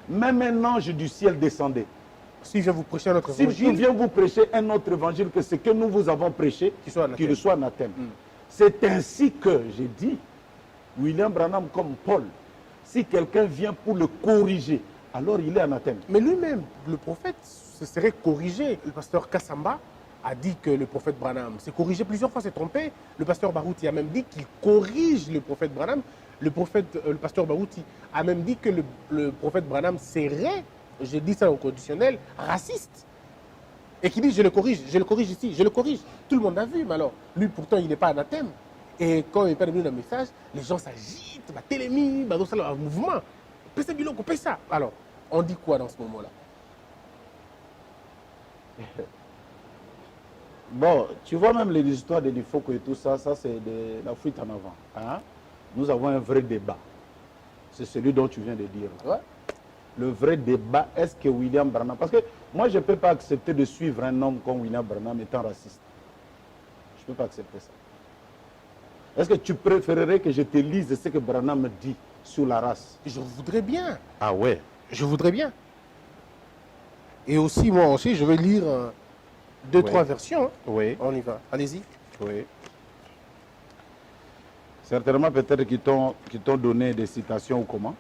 même un ange du ciel descendait, si je vous prêcher un autre évangile, si je viens vous prêcher un autre évangile que ce que nous vous avons prêché, qu'il soit anathème. C'est ainsi que, j'ai dit, William Branham comme Paul, si quelqu'un vient pour le corriger, alors il est anathème. Mais lui-même, le prophète, se serait corrigé. Le pasteur Kassamba a dit que le prophète Branham s'est corrigé plusieurs fois, s'est trompé. Le pasteur Barouti a même dit qu'il corrige le prophète Branham. Le pasteur Barouti a même dit que le prophète Branham serait je dis ça au conditionnel, raciste. Et qui dit je le corrige ici, je le corrige. Tout le monde a vu, mais alors, lui pourtant il n'est pas anathème. Et quand il perd un message, les gens s'agitent, bah, télémie, bah, ça, un mouvement. Pèse biloko, pèse ça. Alors, on dit quoi dans ce moment-là? Bon, tu vois même les histoires de Difoko et tout ça, ça c'est de la fuite en avant. Hein? Nous avons un vrai débat. C'est celui dont tu viens de dire. Ouais. Le vrai débat, est-ce que William Branham... Parce que moi, je ne peux pas accepter de suivre un homme comme William Branham étant raciste. Je ne peux pas accepter ça. Est-ce que tu préférerais que je te lise ce que Branham dit sur la race? Je voudrais bien. Ah ouais? Je voudrais bien. Et aussi, moi aussi, je vais lire deux, trois versions. Hein. Oui. On y va. Allez-y. Oui. Certainement, peut-être qu'ils t'ont donné des citations ou comment.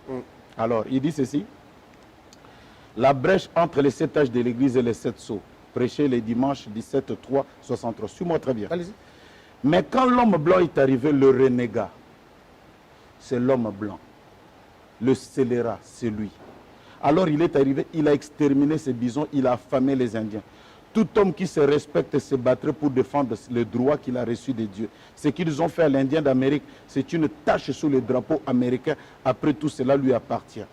Alors, il dit ceci. La brèche entre les 7 âges de l'Église et les 7 sceaux. Prêché les dimanches 17, 3, 63. Suis-moi très bien. Allez-y. Mais quand l'homme blanc est arrivé, le renégat, c'est l'homme blanc. Le scélérat, c'est lui. Alors il est arrivé, il a exterminé ces bisons, il a affamé les Indiens. Tout homme qui se respecte se battrait pour défendre le droit qu'il a reçu de Dieu. Ce qu'ils ont fait à l'Indien d'Amérique, c'est une tache sur le drapeau américain. Après tout, cela lui appartient.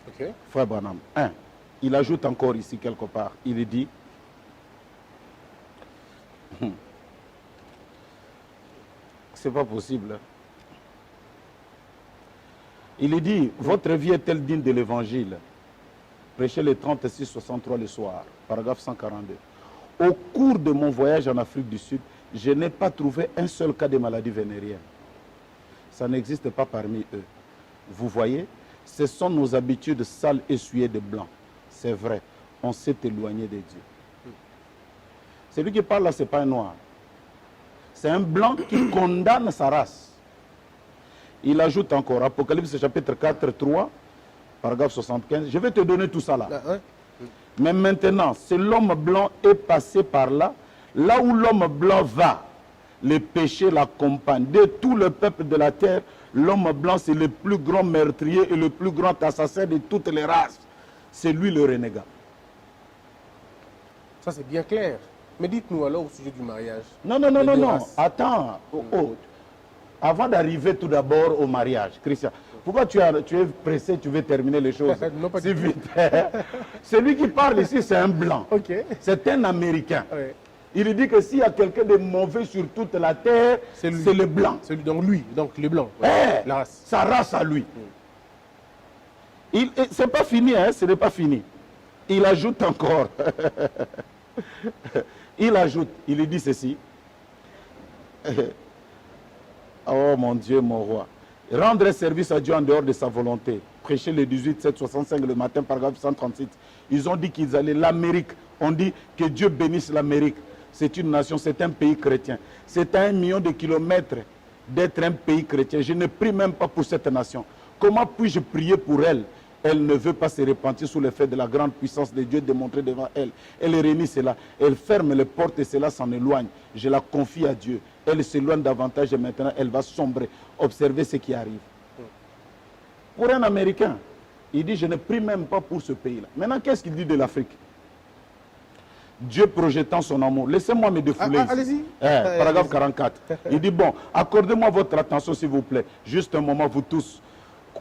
Ok. Frère Branham. Il ajoute encore ici quelque part. Il dit... C'est pas possible. Il dit, votre vie est-elle digne de l'évangile? Prêchez le 36-63 le soir, paragraphe 142. Au cours de mon voyage en Afrique du Sud, je n'ai pas trouvé un seul cas de maladie vénérienne. Ça n'existe pas parmi eux. Vous voyez, ce sont nos habitudes sales essuyées de blanc. C'est vrai, on s'est éloigné de Dieu. Celui qui parle là, ce n'est pas un noir. C'est un blanc qui condamne sa race. Il ajoute encore, Apocalypse chapitre 4, 3, paragraphe 75. Je vais te donner tout ça là. Mais maintenant, si l'homme blanc est passé par là, là où l'homme blanc va, le péché l'accompagne. De tout le peuple de la terre, l'homme blanc c'est le plus grand meurtrier et le plus grand assassin de toutes les races. C'est lui le renégat. Ça c'est bien clair. Mais dites-nous alors au sujet du mariage. Non, non, non, non, non. Attends. Avant d'arriver tout d'abord au mariage, Christian, pourquoi tu es pressé, tu veux terminer les choses si vite? Celui qui parle ici, c'est un blanc. Okay. C'est un Américain. Ouais. Il dit que s'il y a quelqu'un de mauvais sur toute la terre, c'est le blanc. Donc lui, donc le blanc. Ouais. La race. Sa race à lui. C'est pas fini, hein, ce n'est pas fini. Il ajoute encore. Il ajoute, il dit ceci. Oh mon Dieu, mon roi. Rendre service à Dieu en dehors de sa volonté. Prêcher le 18, 7, 65 le matin, paragraphe 136. Ils ont dit qu'ils allaient l'Amérique. On dit que Dieu bénisse l'Amérique. C'est une nation, c'est un pays chrétien. C'est à 1 million de kilomètres d'être un pays chrétien. Je ne prie même pas pour cette nation. Comment puis-je prier pour elle? Elle ne veut pas se repentir sous l'effet de la grande puissance de Dieu démontrée devant elle. Elle réunit cela. Elle ferme les portes et cela s'en éloigne. Je la confie à Dieu. Elle s'éloigne davantage et maintenant elle va sombrer. Observez ce qui arrive. Pour un Américain, il dit je ne prie même pas pour ce pays-là. Maintenant, qu'est-ce qu'il dit de l'Afrique? Dieu projetant son amour. Laissez-moi me défouler. Allez-y. Paragraphe 44. Il dit bon, accordez-moi votre attention s'il vous plaît. Juste un moment, vous tous.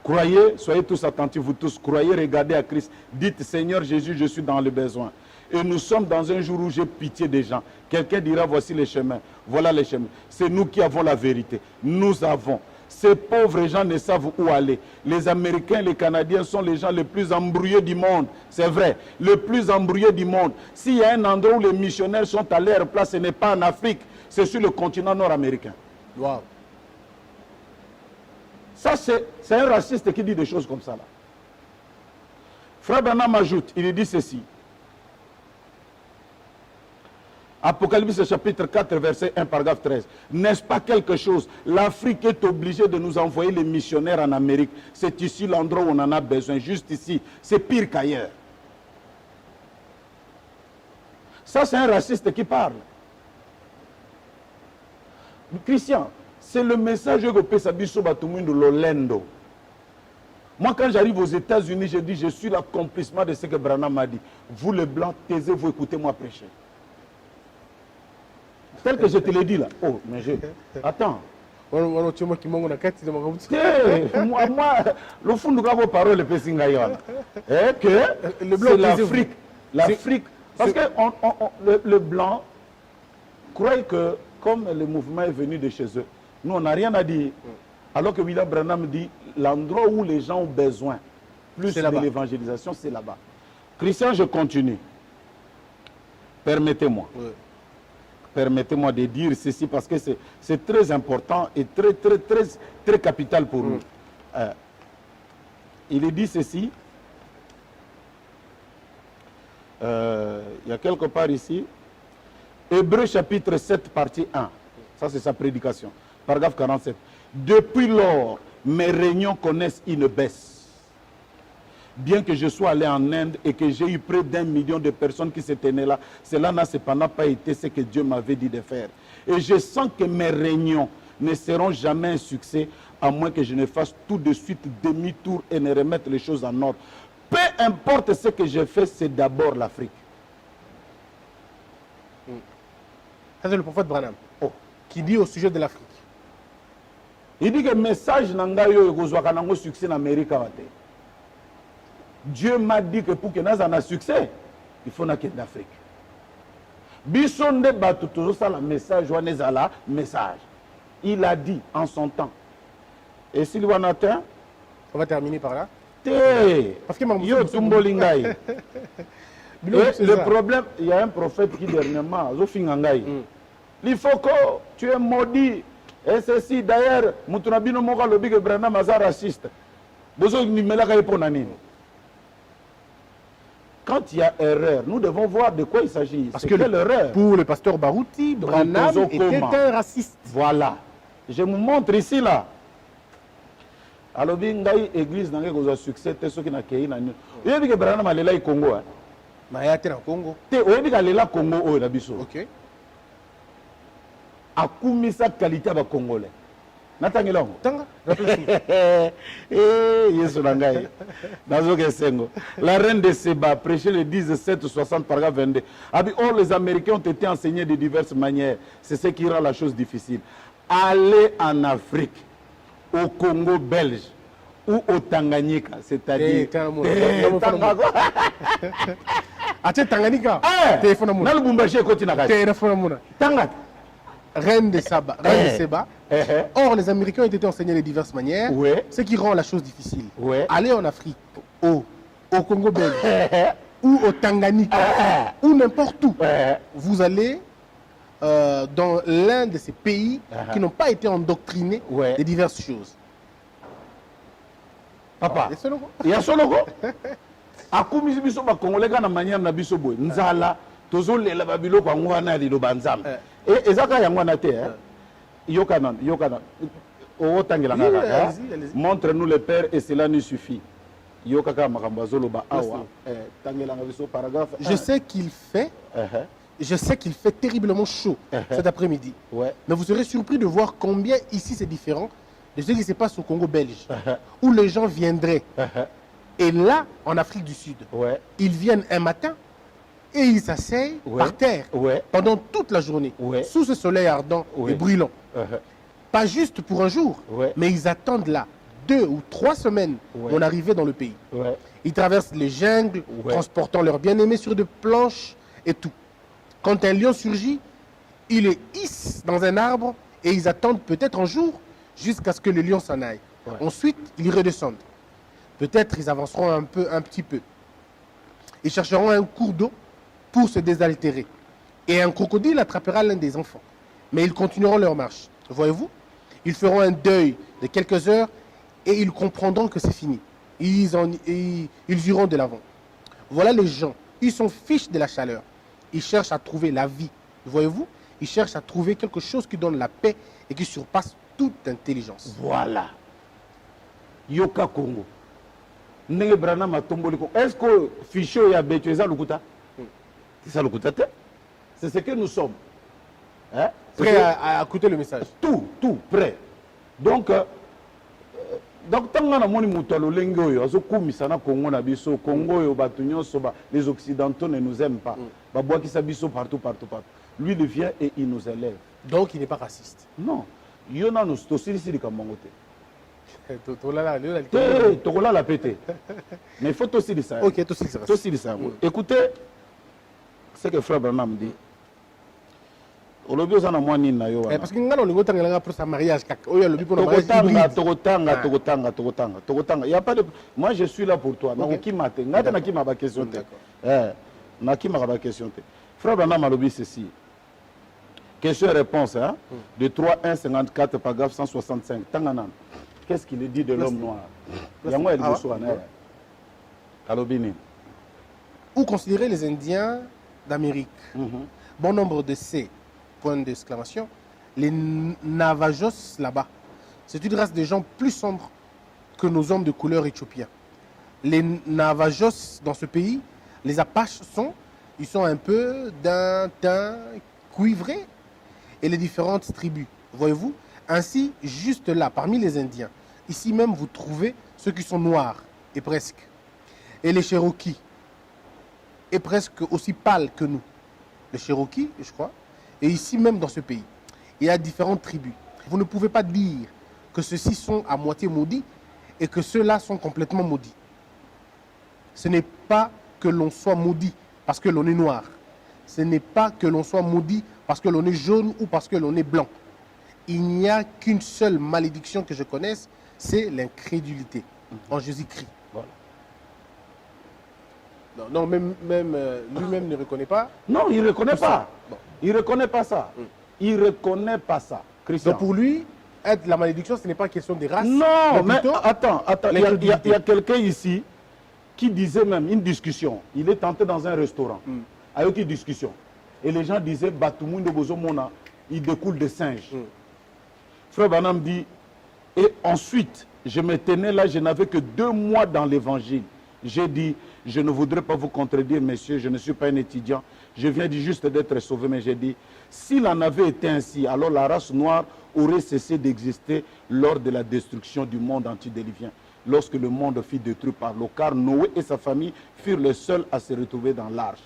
Croyez, soyez tous attentifs, vous tous. Croyez, regardez à Christ. Dites, Seigneur Jésus, je suis dans le besoin. Et nous sommes dans un jour où j'ai pitié des gens. Quelqu'un dira, voici les chemins. Voilà les chemins. C'est nous qui avons la vérité. Nous avons. Ces pauvres gens ne savent où aller. Les Américains, les Canadiens sont les gens les plus embrouillés du monde. C'est vrai, les plus embrouillés du monde. S'il y a un endroit où les missionnaires sont à leur place, ce n'est pas en Afrique, c'est sur le continent nord-américain. Wow. Ça, c'est un raciste qui dit des choses comme ça. Là. Frère Branham ajoute, il dit ceci. Apocalypse chapitre 4, verset 1, paragraphe 13. N'est-ce pas quelque chose? L'Afrique est obligée de nous envoyer les missionnaires en Amérique. C'est ici l'endroit où on en a besoin, juste ici. C'est pire qu'ailleurs. Ça, c'est un raciste qui parle. Christian, c'est le message que peut s'abisso batumundu lolendo. Moi, quand j'arrive aux États-Unis, je dis, je suis l'accomplissement de ce que Branham m'a dit. Vous, les Blancs, taisez-vous, écoutez-moi prêcher. Tel que je te l'ai dit là. Oh, mais je... Attends. Moi, le fond de vos paroles, c'est l'Afrique. L'Afrique. Parce que le Blanc croit que, comme le mouvement est venu de chez eux, nous, on n'a rien à dire. Alors que William Branham dit, l'endroit où les gens ont besoin plus de l'évangélisation, c'est là-bas. Christian, je continue. Permettez-moi. Oui. Permettez-moi de dire ceci parce que c'est très important et très capital pour nous. Il est dit ceci. Il y a quelque part ici. Hébreux chapitre 7, partie 1. Ça, c'est sa prédication. Paragraphe 47. Depuis lors, mes réunions connaissent une baisse. Bien que je sois allé en Inde et que j'ai eu près d'1 million de personnes qui se tenaient là, cela n'a cependant pas été ce que Dieu m'avait dit de faire. Et je sens que mes réunions ne seront jamais un succès, à moins que je ne fasse tout de suite demi-tour et ne remette les choses en ordre. Peu importe ce que je fais, c'est d'abord l'Afrique. Ça, c'est le prophète Branham qui dit au sujet de l'Afrique. Il dit que le message n'a pas succès en Amérique. Dieu m'a dit que pour que nous ayons un succès, il faut qu'il y ait en Afrique. Message. Il a dit en son temps. Et s'il va atteint, on va terminer par là. Parce que le problème, il y a un prophète qui dernièrement, il faut que tu es maudit. Et ceci, d'ailleurs, Moutounabino Moka Lobi que Branham est raciste. Quand il y a erreur, nous devons voir de quoi il s'agit. Parce que l'erreur, pour le pasteur Barouti, Branham était un raciste. Voilà. Je vous montre ici, là. Alors, l'église n'a pas succès, c'est ce qui n'a pas eu. Il y a que Branham est là au Congo. Mais il y a au Congo. Il y a là au Congo. Ok. A sa qualité à Congolais. Natangela Tanga. La reine de Séba, prêché le 17-60, paragraphe 22. Or, les Américains ont été enseignés de diverses manières. C'est ce qui rend la chose difficile. Aller en Afrique, au Congo belge ou au Tanganyika, c'est-à-dire... Tanganyika. Reine de Saba, Or, les Américains ont été enseignés de diverses manières, ce qui rend la chose difficile. Aller en Afrique, au Congo belge, ou au Tanganyika, ou n'importe où, vous allez dans l'un de ces pays qui n'ont pas été endoctrinés de diverses choses. Papa, il y a solo. Akumisi biso ba Congolais na manière na biso boy. Nzala, tozolela babilo kwa ngwana lilo banzam. Et ezaka yangwana te Yokana. Montre-nous le Père et cela nous suffit. Yokaka makambazolo ba awa. Tangelanga biso paragraphe. Je sais qu'il fait terriblement chaud cet après-midi. Mais vous serez surpris de voir combien ici c'est différent de ce qui se passe au Congo belge, où les gens viendraient. Et là, en Afrique du Sud, ils viennent un matin et ils s'asseyent par terre pendant toute la journée, sous ce soleil ardent et brûlant. Pas juste pour un jour, mais ils attendent là 2 ou 3 semaines mon arrivée dans le pays. Ils traversent les jungles, transportant leurs bien-aimés sur des planches et tout. Quand un lion surgit, ils le hissent dans un arbre et ils attendent peut-être un jour jusqu'à ce que le lion s'en aille. Ensuite, ils redescendent. Peut-être ils avanceront un petit peu. Ils chercheront un cours d'eau pour se désaltérer. Et un crocodile attrapera l'un des enfants. Mais ils continueront leur marche. Voyez-vous? Ils feront un deuil de quelques heures et ils comprendront que c'est fini. Ils iront de l'avant. Voilà les gens. Ils sont fiches de la chaleur. Ils cherchent à trouver la vie. Voyez-vous? Ils cherchent à trouver quelque chose qui donne la paix et qui surpasse toute intelligence. Voilà. Yoka Congo. Est-ce que Ficho a bétué ça Lukuta? C'est ça Lukuta? C'est ce que nous sommes. Prêt à écouter le message. Tout, prêt. Donc, Donc, tant qu'on a moni moutalo lengo, azo kumisa na Congo na biso, Congo yo batunyo soba, les occidentaux ne nous aiment pas. Baboua qui s'abisso partout. Lui il vient et il nous élève. Donc il n'est pas raciste. Non. Yona nous tosili sili kamangote. Ok, Tokola la pété. Mais il faut tosili ça. Tosili ça. Écoutez ce que frère Branham dit. Parce que nous avons pour sa mariage. Il y a pas de... Moi, je suis là pour toi. Frère Branham a dit ceci. Question et réponse. Hein? De 3.1.54, paragraphe 165. Qu'est-ce qu'il dit de l'homme noir? Où considérer les Indiens d'Amérique? Bon nombre de ces point d'exclamation, les Navajos là-bas. C'est une race de gens plus sombres que nos hommes de couleur éthiopiens. Les Navajos dans ce pays, les Apaches ils sont un peu d'un teint cuivré et les différentes tribus. Voyez-vous? Ainsi, juste là, parmi les Indiens, ici même vous trouvez ceux qui sont noirs et presque. Et les Cherokees, et presque aussi pâles que nous. Les Cherokees, je crois. Et ici même dans ce pays, il y a différentes tribus. Vous ne pouvez pas dire que ceux-ci sont à moitié maudits et que ceux-là sont complètement maudits. Ce n'est pas que l'on soit maudit parce que l'on est noir. Ce n'est pas que l'on soit maudit parce que l'on est jaune ou parce que l'on est blanc. Il n'y a qu'une seule malédiction que je connaisse, c'est l'incrédulité en Jésus-Christ. Voilà. Non, même lui-même ne reconnaît pas. Non, il ne reconnaît pas. Bon. Il ne reconnaît pas ça. Il ne reconnaît pas ça. Christian. Donc pour lui, être la malédiction, ce n'est pas question des races. Non, mais attends. Il y a quelqu'un ici qui disait même une discussion. Il est entré dans un restaurant. Avec une discussion. Et les gens disaient, Batumundo Bozomona, il découle de singes. Frère Branham dit, et ensuite, je me tenais là, je n'avais que 2 mois dans l'évangile. J'ai dit, je ne voudrais pas vous contredire, messieurs, je ne suis pas un étudiant. Je viens juste d'être sauvé, mais j'ai dit, s'il en avait été ainsi, alors la race noire aurait cessé d'exister lors de la destruction du monde antidelivien, lorsque le monde fut détruit par l'eau, car Noé et sa famille furent les seuls à se retrouver dans l'arche.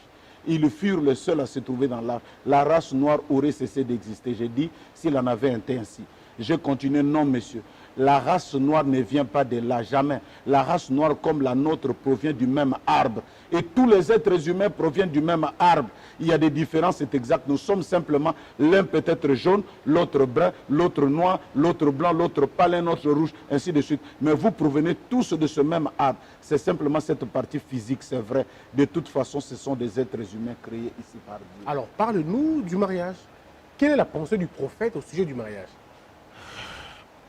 Ils furent les seuls à se trouver dans l'arche. La race noire aurait cessé d'exister. J'ai dit, s'il en avait été ainsi. J'ai continué, non, messieurs. La race noire ne vient pas de là, jamais. La race noire comme la nôtre provient du même arbre. Et tous les êtres humains proviennent du même arbre. Il y a des différences, c'est exact. Nous sommes simplement l'un peut-être jaune, l'autre brun, l'autre noir, l'autre blanc, l'autre pâle, l'autre rouge, ainsi de suite. Mais vous provenez tous de ce même arbre. C'est simplement cette partie physique, c'est vrai. De toute façon, ce sont des êtres humains créés ici par Dieu. Alors, parle-nous du mariage. Quelle est la pensée du prophète au sujet du mariage?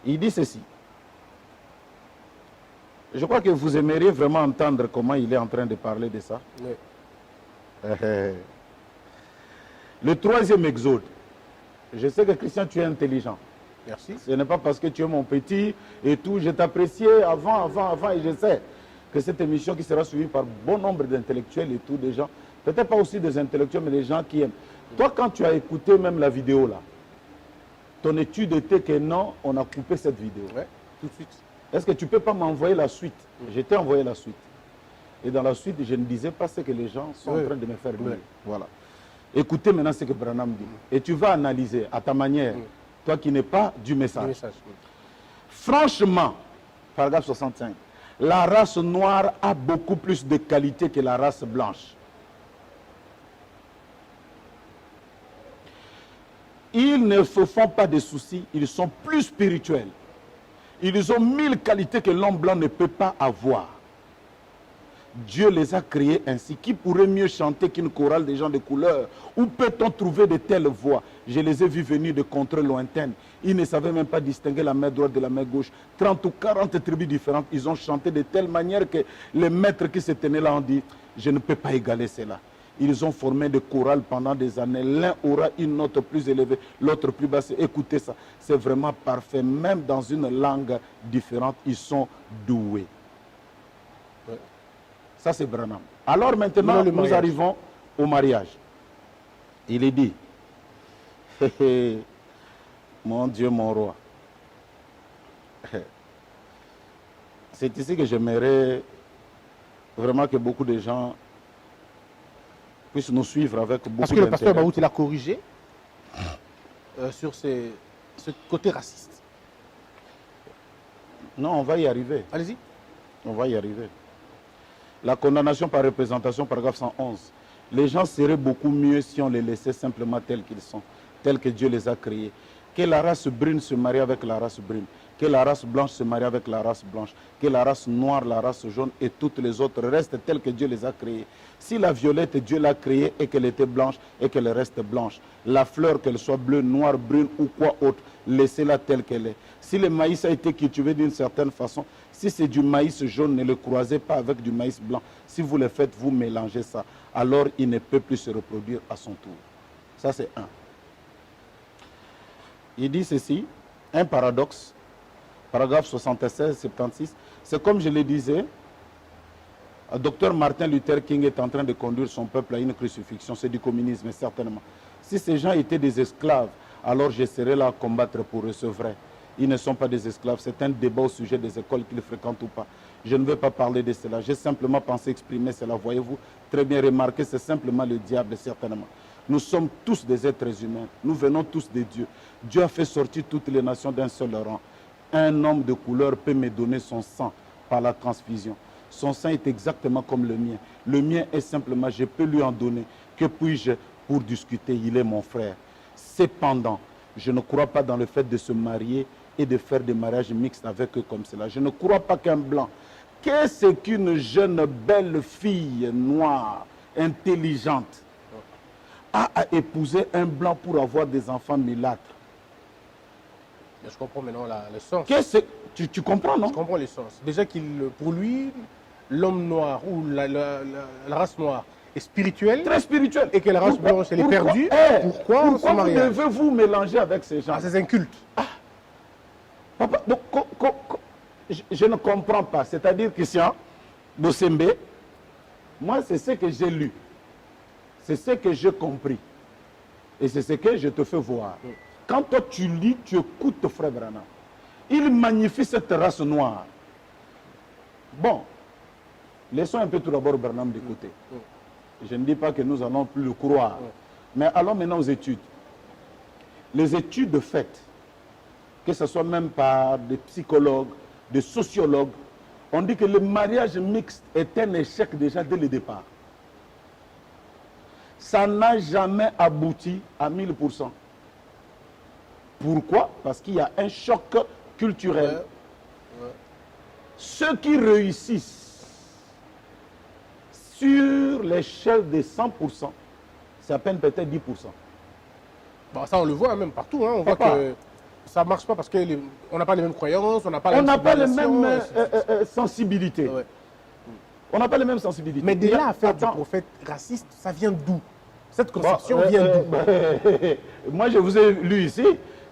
Il dit ceci. Je crois que vous aimeriez vraiment entendre comment il est en train de parler de ça. Oui. Le 3e exode. Je sais que Christian, tu es intelligent. Merci. Ce n'est pas parce que tu es mon petit et tout. Je t'appréciais avant et je sais que cette émission qui sera suivie par bon nombre d'intellectuels et tout, des gens, peut-être pas aussi des intellectuels, mais des gens qui aiment. Toi, quand tu as écouté même la vidéo là, ton étude était que non, on a coupé cette vidéo. Oui, tout de suite. Est-ce que tu ne peux pas m'envoyer la suite? Je t'ai envoyé la suite. Et dans la suite, je ne disais pas ce que les gens sont en train de me faire dire. Voilà. Écoutez maintenant ce que Branham dit. Et tu vas analyser à ta manière, toi qui n'es pas du message. Franchement, paragraphe 65, la race noire a beaucoup plus de qualité que la race blanche. Ils ne se font pas de soucis, ils sont plus spirituels. Ils ont 1000 qualités que l'homme blanc ne peut pas avoir. Dieu les a créés ainsi. Qui pourrait mieux chanter qu'une chorale de gens de couleur? Où peut-on trouver de telles voix? Je les ai vus venir de contrées lointaines. Ils ne savaient même pas distinguer la main droite de la main gauche. 30 ou 40 tribus différentes. Ils ont chanté de telle manière que les maîtres qui se tenaient là ont dit, je ne peux pas égaler cela. Ils ont formé des chorales pendant des années. L'un aura une note plus élevée, l'autre plus basse. Écoutez ça, c'est vraiment parfait. Même dans une langue différente, ils sont doués. Ouais. Ça, c'est Branham. Alors maintenant, nous arrivons au mariage. Il est dit, mon Dieu, mon roi. C'est ici que j'aimerais vraiment que beaucoup de gens puissent nous suivre avec beaucoup Parce que le pasteur d'intérêt. Baout, il a corrigé sur ce côté raciste. Non, on va y arriver. Allez-y. On va y arriver. La condamnation par représentation, paragraphe 111. Les gens seraient beaucoup mieux si on les laissait simplement tels qu'ils sont, tels que Dieu les a créés. Que la race brune se marie avec la race brune, que la race blanche se marie avec la race blanche, que la race noire, la race jaune et toutes les autres restent telles que Dieu les a créées. Si la violette, Dieu l'a créée et qu'elle était blanche et qu'elle reste blanche, la fleur, qu'elle soit bleue, noire, brune ou quoi autre, laissez-la telle qu'elle est. Si le maïs a été cultivé d'une certaine façon, si c'est du maïs jaune, ne le croisez pas avec du maïs blanc. Si vous le faites, vous mélangez ça. Alors, il ne peut plus se reproduire à son tour. Ça, c'est un. Il dit ceci, un paradoxe, paragraphe 76-76. C'est comme je le disais, Dr Martin Luther King est en train de conduire son peuple à une crucifixion. C'est du communisme, certainement. Si ces gens étaient des esclaves, alors je serais là à combattre pour eux, c'est vrai. Ils ne sont pas des esclaves. C'est un débat au sujet des écoles qu'ils fréquentent ou pas. Je ne veux pas parler de cela. J'ai simplement pensé exprimer cela. Voyez-vous, très bien remarqué, c'est simplement le diable, certainement. Nous sommes tous des êtres humains. Nous venons tous de Dieu. Dieu a fait sortir toutes les nations d'un seul rang. Un homme de couleur peut me donner son sang par la transfusion. Son sang est exactement comme le mien. Le mien est simplement, je peux lui en donner. Que puis-je pour discuter? Il est mon frère. Cependant, je ne crois pas dans le fait de se marier et de faire des mariages mixtes avec eux comme cela. Je ne crois pas qu'un blanc, qu'est-ce qu'une jeune belle fille noire, intelligente, a à épouser un blanc pour avoir des enfants mulâtres? Je comprends maintenant le sens. Tu comprends, non? Je comprends le sens. Déjà, pour lui, l'homme noir ou la race noire est spirituelle. Très spirituelle. Et que la race blanche, elle est perdue. Pourquoi vous devez-vous mélanger avec ces gens? C'est un culte. Papa, donc, je ne comprends pas. C'est-à-dire, Christian Bossembe, moi, c'est ce que j'ai lu. C'est ce que j'ai compris. Et c'est ce que je te fais voir. Quand toi, tu lis, tu écoutes frère Branham. Il magnifie cette race noire. Bon, laissons un peu tout d'abord Branham de côté. Je ne dis pas que nous allons plus le croire. Mais allons maintenant aux études. Les études faites, que ce soit même par des psychologues, des sociologues, on dit que le mariage mixte est un échec déjà dès le départ. Ça n'a jamais abouti à 1000%. Pourquoi? Parce qu'il y a un choc culturel. Ceux qui réussissent sur l'échelle de 100%, c'est à peine peut-être 10%. Bon, ça, on le voit même partout. Hein. On voit que ça ne marche pas parce qu'on n'a pas les mêmes croyances, on n'a pas les mêmes sensibilités. Ouais. On n'a pas les mêmes sensibilités. Mais de là à faire du prophète raciste, ça vient d'où? Cette conception vient d'où? Moi, je vous ai lu ici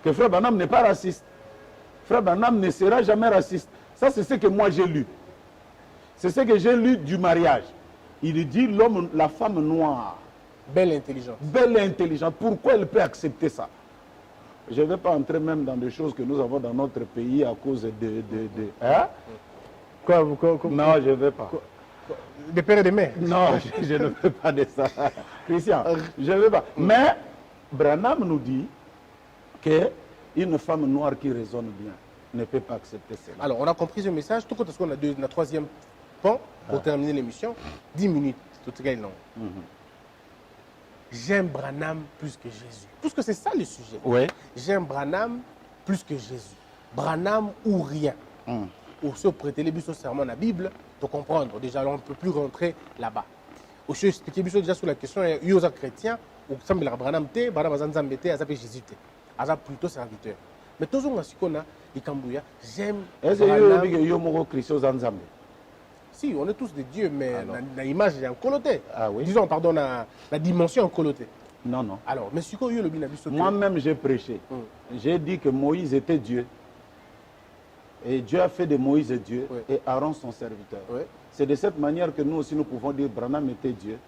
que Frère Branham n'est pas raciste. Frère Branham ne sera jamais raciste. Ça, c'est ce que moi j'ai lu. C'est ce que j'ai lu du mariage. Il dit l'homme, la femme noire. Belle et intelligente. Belle et intelligente. Pourquoi elle peut accepter ça? Je ne vais pas entrer même dans des choses que nous avons dans notre pays à cause hein? Quoi, non, je ne vais pas. Des pères et des mères? Non, je ne veux pas de ça. Christian, je ne veux pas. Mais Branham nous dit qu'une femme noire qui raisonne bien ne peut pas accepter cela. Alors, on a compris ce message. Tout compte, on a un troisième pan pour terminer l'émission. 10 minutes, tout est long. J'aime Branham plus que Jésus. Puisque c'est ça le sujet. Ouais. J'aime Branham plus que Jésus. Branham ou rien. Ou se prêter les bus au serment de la Bible, pour comprendre. Déjà, on ne peut plus rentrer là-bas. Au sujet expliquer déjà sur la question, il y a des chrétiens, où semble Branham te, Branham Azanzambete, Azapé Jésus te. Azap plutôt serviteur. Mais tous on a ce qu'on a, les Kambouya, j'aime. Est-ce que vous Christo Zanzambe? Si, on est tous des dieux, mais l'image est en coloté. Ah oui? Disons, pardon, la dimension en coloté. Non, non. Alors, mais ce qu'on y a le moi-même, j'ai prêché. J'ai dit que Moïse était Dieu. Et Dieu a fait de Moïse Dieu et Aaron son serviteur. C'est de cette manière que nous aussi, nous pouvons dire Branham était Dieu.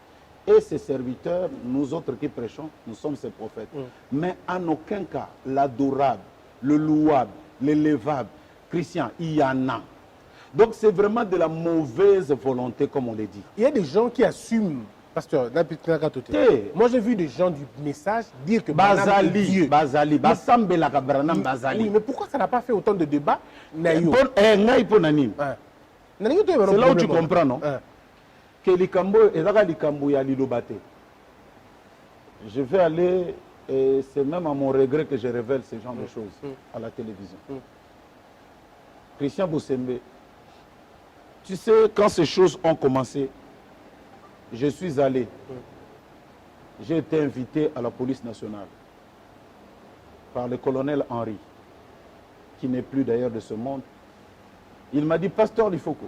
Et ses serviteurs, nous autres qui prêchons, nous sommes ses prophètes. Mais en aucun cas, l'adorable, le louable, l'élevable, Christian, il y en a. Donc c'est vraiment de la mauvaise volonté, comme on le dit. Il y a des gens qui assument, pasteur, Té. moi j'ai vu des gens du message dire que Branham est Bazali, Dieu. Bazali, Basambelaka Branham Oui, Bazali. mais pourquoi ça n'a pas fait autant de débats? Naïo. Ngai po nani. Hein. C'est là où tu comprends, non? Hein. Que likambo ezaka likambo ya lilobate. Je vais aller, et c'est même à mon regret que je révèle ce genre de choses à la télévision. Christian Boussembe, tu sais, quand ces choses ont commencé, je suis allé. J'ai été invité à la police nationale par le colonel Henry, qui n'est plus d'ailleurs de ce monde. Il m'a dit, pasteur Lifoko,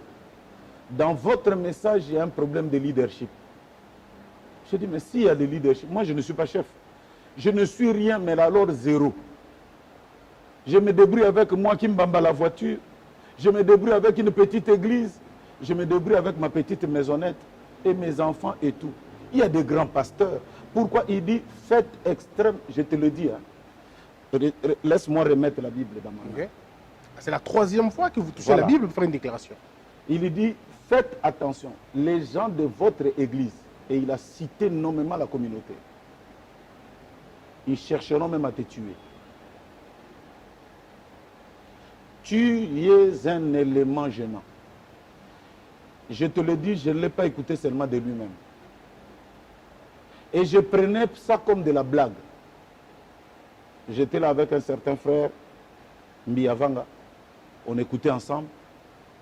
dans votre message, il y a un problème de leadership. J'ai dit, mais s'il y a de leadership, moi je ne suis pas chef. Je ne suis rien, mais alors zéro. Je me débrouille avec moi qui me bamba la voiture. Je me débrouille avec une petite église. Je me débrouille avec ma petite maisonnette et mes enfants et tout. Il y a des grands pasteurs. Pourquoi il dit fête extrême? Je te le dis. Hein. Laisse-moi remettre la Bible dans ma main. Okay. C'est la 3e fois que vous touchez Voilà. la Bible pour faire une déclaration. Il dit faites attention. Les gens de votre église, et il a cité nommément la communauté, ils chercheront même à te tuer. Tu es un élément gênant. Je te le dis, je ne l'ai pas écouté seulement de lui-même. Et je prenais ça comme de la blague. J'étais là avec un certain frère, Mbiavanga. On écoutait ensemble.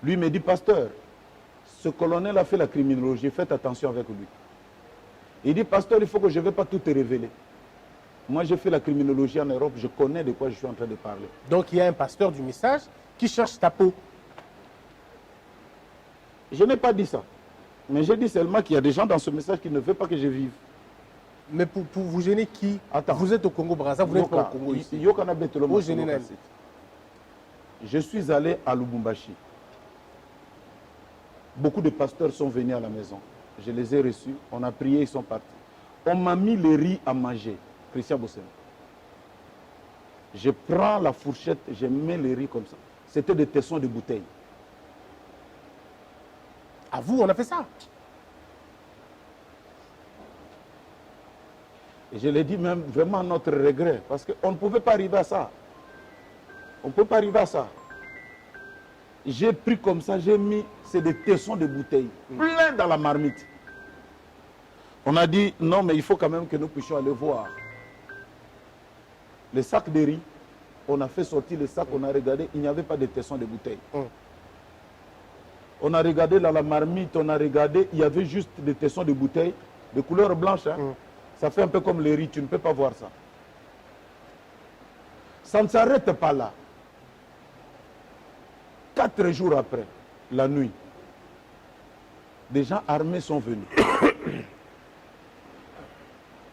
Lui me dit, pasteur, ce colonel a fait la criminologie, faites attention avec lui. Il dit, pasteur, il faut que je ne vais pas tout te révéler. Moi, j'ai fait la criminologie en Europe, je connais de quoi je suis en train de parler. Donc il y a un pasteur du message qui cherche ta peau. Je n'ai pas dit ça. Mais j'ai dit seulement qu'il y a des gens dans ce message qui ne veulent pas que je vive. Mais pour vous gêner qui? Attends. Vous êtes au Congo-Brazzaville, vous n'êtes pas au Congo ici. Je suis allé à Lubumbashi. Beaucoup de pasteurs sont venus à la maison. Je les ai reçus, on a prié, ils sont partis. On m'a mis le riz à manger. Christian Bossem. Je prends la fourchette, je mets le riz comme ça. C'était des tessons de bouteilles. À vous, on a fait ça. Et je l'ai dit même vraiment à notre regret, parce qu'on ne pouvait pas arriver à ça. On ne peut pas arriver à ça. J'ai pris comme ça, j'ai mis, c'est des tessons de bouteilles, plein dans la marmite. On a dit, non, mais il faut quand même que nous puissions aller voir. Les sacs de riz, on a fait sortir les sacs, on a regardé, il n'y avait pas de tessons de bouteilles. On a regardé dans la marmite, on a regardé, il y avait juste des tessons de bouteilles, de couleur blanche. Hein. Ça fait un peu comme le riz, tu ne peux pas voir ça. Ça ne s'arrête pas là. 4 jours après, la nuit, des gens armés sont venus.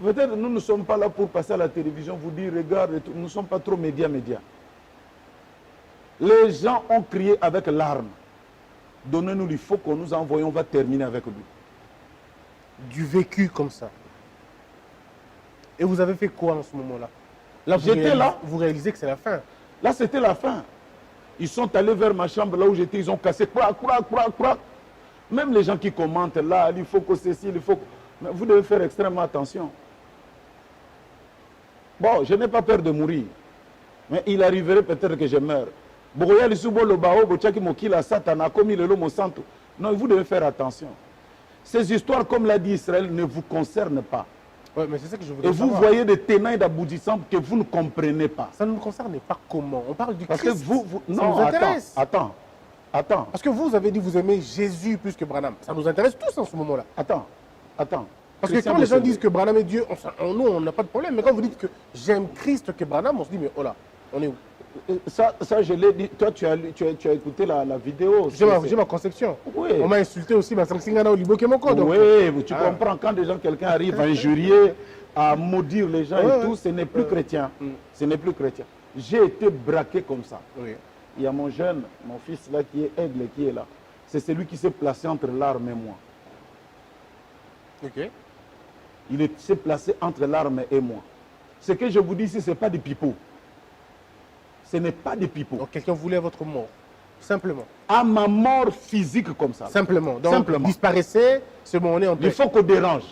Peut-être nous ne sommes pas là pour passer à la télévision, vous dire regarde, nous ne sommes pas trop médias. Les gens ont crié avec larmes. Donnez-nous il faut qu'on nous envoie, on va terminer avec lui. Du vécu comme ça. Et vous avez fait quoi en ce moment-là? Là, j'étais là. Vous réalisez que c'est la fin. Là, c'était la fin. Ils sont allés vers ma chambre, là où j'étais, ils ont cassé. Même les gens qui commentent là, il faut que ceci, il faut que... Mais vous devez faire extrêmement attention. Bon, je n'ai pas peur de mourir. Mais il arriverait peut-être que je meure. Non, vous devez faire attention. Ces histoires, comme l'a dit Israël, ne vous concernent pas. Ouais, mais c'est ça que je voudrais Et vous voyez des tenants d'aboutissants que vous ne comprenez pas. Ça ne nous concerne pas comment? On parle du Parce Christ. que vous ça non, nous intéresse. Attends. Parce que vous avez dit que vous aimez Jésus plus que Branham. Ça nous intéresse tous en ce moment-là. Attends. Parce que quand les gens disent que Branham est Dieu, nous, on n'a pas de problème. Mais quand vous dites que j'aime Christ que Branham, on se dit, mais oh là, on est où? Ça, je l'ai dit. Toi, tu as écouté la vidéo. J'ai ma conception. Oui. On m'a insulté aussi. Oui, tu comprends. Quand quelqu'un arrive à injurier, à maudire les gens et tout, ce n'est plus chrétien. Ce n'est plus chrétien. J'ai été braqué comme ça. Oui. Il y a mon jeune, mon fils là, qui est aigle, qui est là. C'est celui qui s'est placé entre l'arme et moi. Ok. Il s'est placé entre l'arme et moi. Ce que je vous dis ici, ce n'est pas des pipeaux. Ce n'est pas des pipeaux. Donc quelqu'un voulait votre mort. Simplement. À ma mort physique comme ça. Simplement. Donc, Simplement. disparaissez, c'est bon, on est en paix. Il faut qu'on dérange.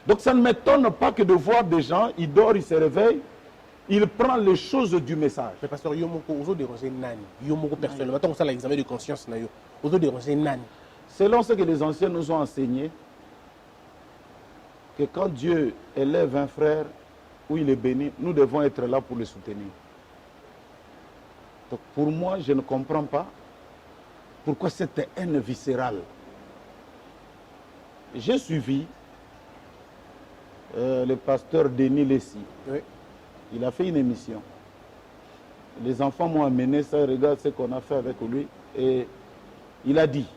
Donc ça ne m'étonne pas que de voir des gens, ils dorment, ils se réveillent, ils prennent les choses du message. Mais pasteur, Yomoko, vous dérangez Nani. Yomoko personnellement, maintenant on a l'examen de conscience, vous dérangez Nani. Selon ce que les anciens nous ont enseigné, que quand Dieu élève un frère ou il est béni, nous devons être là pour le soutenir. Donc pour moi, je ne comprends pas pourquoi cette haine viscérale. J'ai suivi le pasteur Denis Lessi. Oui. Il a fait une émission. Les enfants m'ont amené ça, regarde ce qu'on a fait avec lui. Et il a dit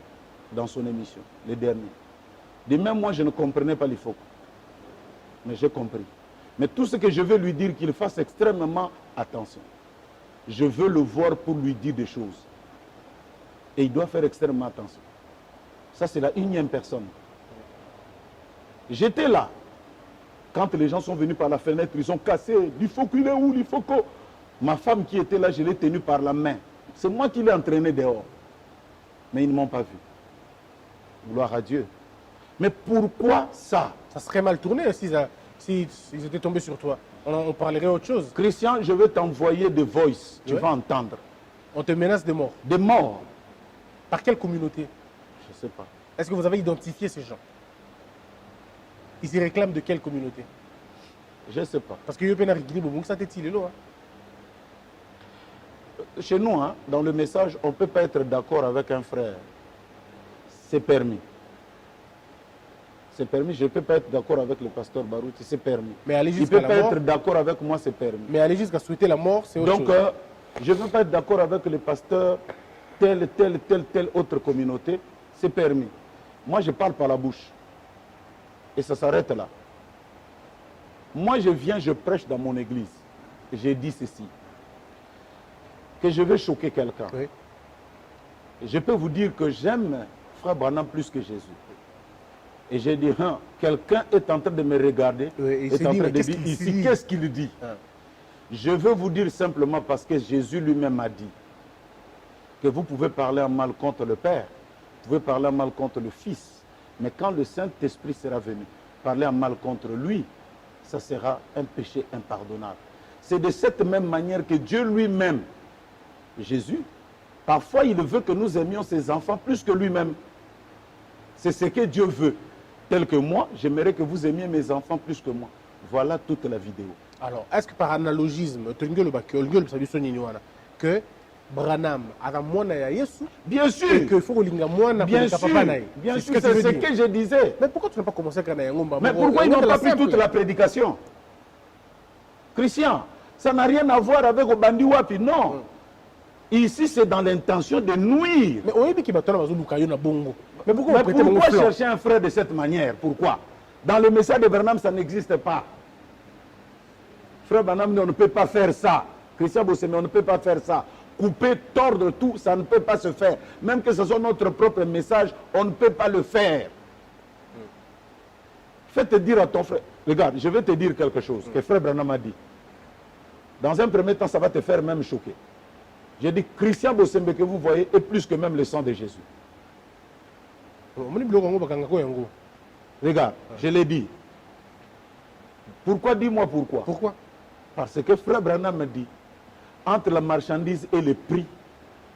dans son émission, le dernier, de même moi je ne comprenais pas l'IFOC. Mais j'ai compris. Mais tout ce que je veux lui dire, qu'il fasse extrêmement attention. Je veux le voir pour lui dire des choses. Et il doit faire extrêmement attention. Ça, c'est la unième personne. J'étais là. Quand les gens sont venus par la fenêtre, ils ont cassé. Il faut qu'il est où, il faut que... Ma femme qui était là, je l'ai tenue par la main. C'est moi qui l'ai entraîné dehors. Mais ils ne m'ont pas vu. Gloire à Dieu. Mais pourquoi ça? Ça serait mal tourné s'ils étaient tombés sur toi. On parlerait autre chose. Christian, je vais t'envoyer des voices. Tu vas entendre. On te menace de mort. Des morts. Par quelle communauté? Je ne sais pas. Est-ce que vous avez identifié ces gens? Ils se réclament de quelle communauté? Je ne sais pas. Parce que Yopena Rigini, ça t'est il là. Chez nous, hein, dans le message, on ne peut pas être d'accord avec un frère. C'est permis. C'est permis. Je ne peux pas être d'accord avec le pasteur Barouti, c'est permis. Mais aller Il ne jusqu'à peut la pas mort, être d'accord avec moi, c'est permis. mais aller jusqu'à souhaiter la mort, c'est autre Donc, chose. je ne veux pas être d'accord avec le pasteur, telle autre communauté, c'est permis. Moi, je parle par la bouche. Et ça s'arrête là. Moi, je viens, je prêche dans mon église. J'ai dit ceci. Que je vais choquer quelqu'un. Oui. Je peux vous dire que j'aime Frère Branham plus que Jésus. Et j'ai dit, hein, quelqu'un est en train de me regarder, Oui, est en train de dire ici, qu'est-ce qu'il dit? Je veux vous dire simplement parce que Jésus lui-même a dit que vous pouvez parler en mal contre le Père, vous pouvez parler en mal contre le Fils, mais quand le Saint-Esprit sera venu, parler en mal contre lui, ça sera un péché impardonnable. C'est de cette même manière que Dieu lui-même, Jésus, parfois il veut que nous aimions ses enfants plus que lui-même. C'est ce que Dieu veut. Tel que moi, j'aimerais que vous aimiez mes enfants plus que moi. Voilà toute la vidéo. Alors, est-ce que par analogisme, que Branham a mwana ya Yesu? Bien sûr. Et que faut linga mwana bien sûr, papa na bien sûr, c'est ce que je disais. Mais pourquoi tu n'as pas commencé à faire Yangomba? Mais pourquoi ils n'ont pas pris toute la prédication? Christian, ça n'a rien à voir avec Obandi Wapi, non. Ici, c'est dans l'intention de nuire. Mais on dit qu'il va na bongo. Mais pourquoi, mais pourquoi chercher un frère de cette manière? Pourquoi? Dans le message de Branham, ça n'existe pas. Frère Branham, on ne peut pas faire ça. Christian Bossemé, on ne peut pas faire ça. Couper, tordre tout, ça ne peut pas se faire. Même que ce soit notre propre message, on ne peut pas le faire. Faites dire à ton frère, regarde, je vais te dire quelque chose que frère Branham a dit. Dans un premier temps, ça va te faire même choquer. J'ai dit, Christian Bossembe que vous voyez est plus que même le sang de Jésus. Regarde, je l'ai dit. Pourquoi? Dis-moi pourquoi. Pourquoi? Parce que frère Branham me dit, entre la marchandise et le prix,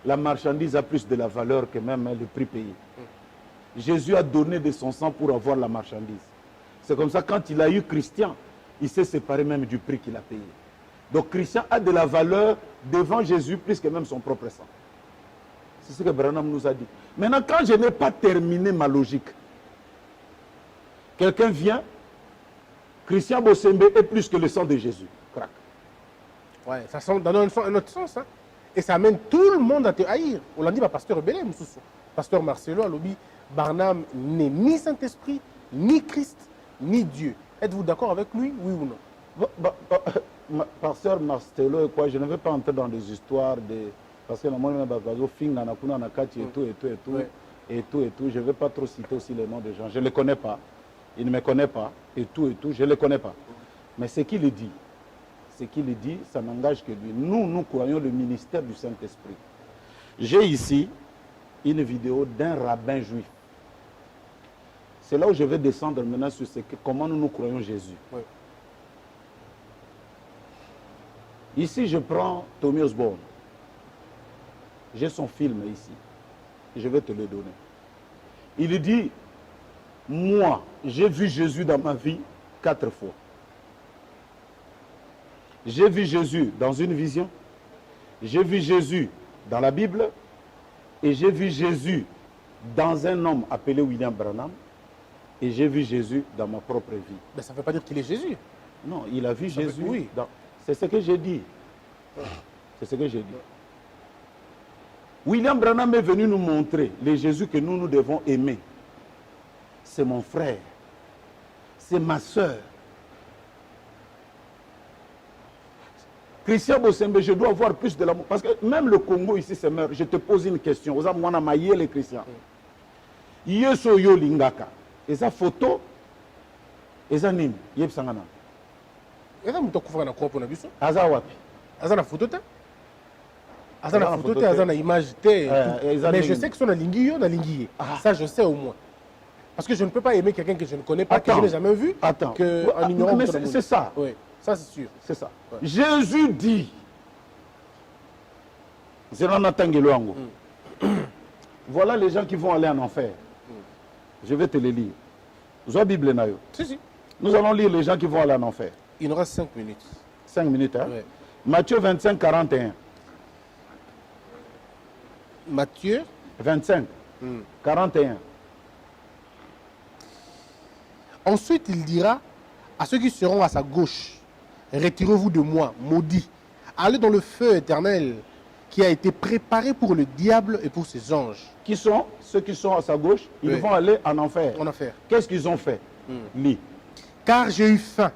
la marchandise a plus de la valeur que même le prix payé. Jésus a donné de son sang pour avoir la marchandise. C'est comme ça, quand il a eu Christian, il s'est séparé même du prix qu'il a payé. Donc Christian a de la valeur devant Jésus plus que même son propre sang. C'est ce que Branham nous a dit. Maintenant, quand je n'ai pas terminé ma logique, quelqu'un vient, Christian Bossembe est plus que le sang de Jésus. Crac. Ouais, ça semble dans un autre sens. Hein. Et ça amène tout le monde à te haïr. On l'a dit, pasteur Belé, pasteur Marcelo, à l'objet, Barnam n'est ni Saint-Esprit, ni Christ, ni Dieu. Êtes-vous d'accord avec lui, oui ou non? Pasteur Marcelo et quoi, je ne vais pas entrer dans des histoires de... Parce que la moindre fin et tout, je ne vais pas trop citer aussi les noms des gens. Je ne les connais pas. Il ne me connaît pas, et tout, je ne les connais pas. Mais ce qu'il dit, ça n'engage que lui. Nous croyons le ministère du Saint-Esprit. J'ai ici une vidéo d'un rabbin juif. C'est là où je vais descendre maintenant sur comment nous croyons Jésus. Oui. Ici, je prends Tommy Osborne. J'ai son film ici. Je vais te le donner. Il dit, moi, j'ai vu Jésus dans ma vie 4 fois. J'ai vu Jésus dans une vision. J'ai vu Jésus dans la Bible. Et j'ai vu Jésus dans un homme appelé William Branham. Et j'ai vu Jésus dans ma propre vie. Mais ça ne veut pas dire qu'il est Jésus. Non, il a vu Jésus. Oui. C'est ce que j'ai dit. C'est ce que j'ai dit. William Branham est venu nous montrer le Jésus que nous devons aimer. C'est mon frère. C'est ma soeur. Christian Bossembe, je dois avoir plus de l'amour. Parce que même le Congo ici, c'est meurt. Je te pose une question. Oza mwana maye les Christians. Yeso yo lingaka. Et sa photo, et sa nini, yep sangana. Et ça, muto kufaka na kwa pona biso. Aza wapi. Aza na photo te. Aza na photo te, aza na image te. Mais je sais que son alingi yo, na lingi. Ça, je sais au moins. Parce que je ne peux pas aimer quelqu'un que je ne connais pas, que je n'ai jamais vu, qu'en ignorant. Mais c'est ça. Oui, ça c'est sûr. C'est ça. Ouais. Jésus dit, voilà les gens qui vont aller en enfer. Je vais te les lire. Vous avez Bible nayo. Si. Nous allons lire les gens qui vont aller en enfer. Il nous reste 5 minutes. 5 minutes, hein? Ouais. Matthieu 25, 41. Matthieu 25, 41. Ensuite, il dira à ceux qui seront à sa gauche, retirez-vous de moi, maudits, allez dans le feu éternel qui a été préparé pour le diable et pour ses anges. Qui sont ceux qui sont à sa gauche? Ils vont aller en enfer. En enfer. Qu'est-ce qu'ils ont fait? Lis. Car j'ai eu faim,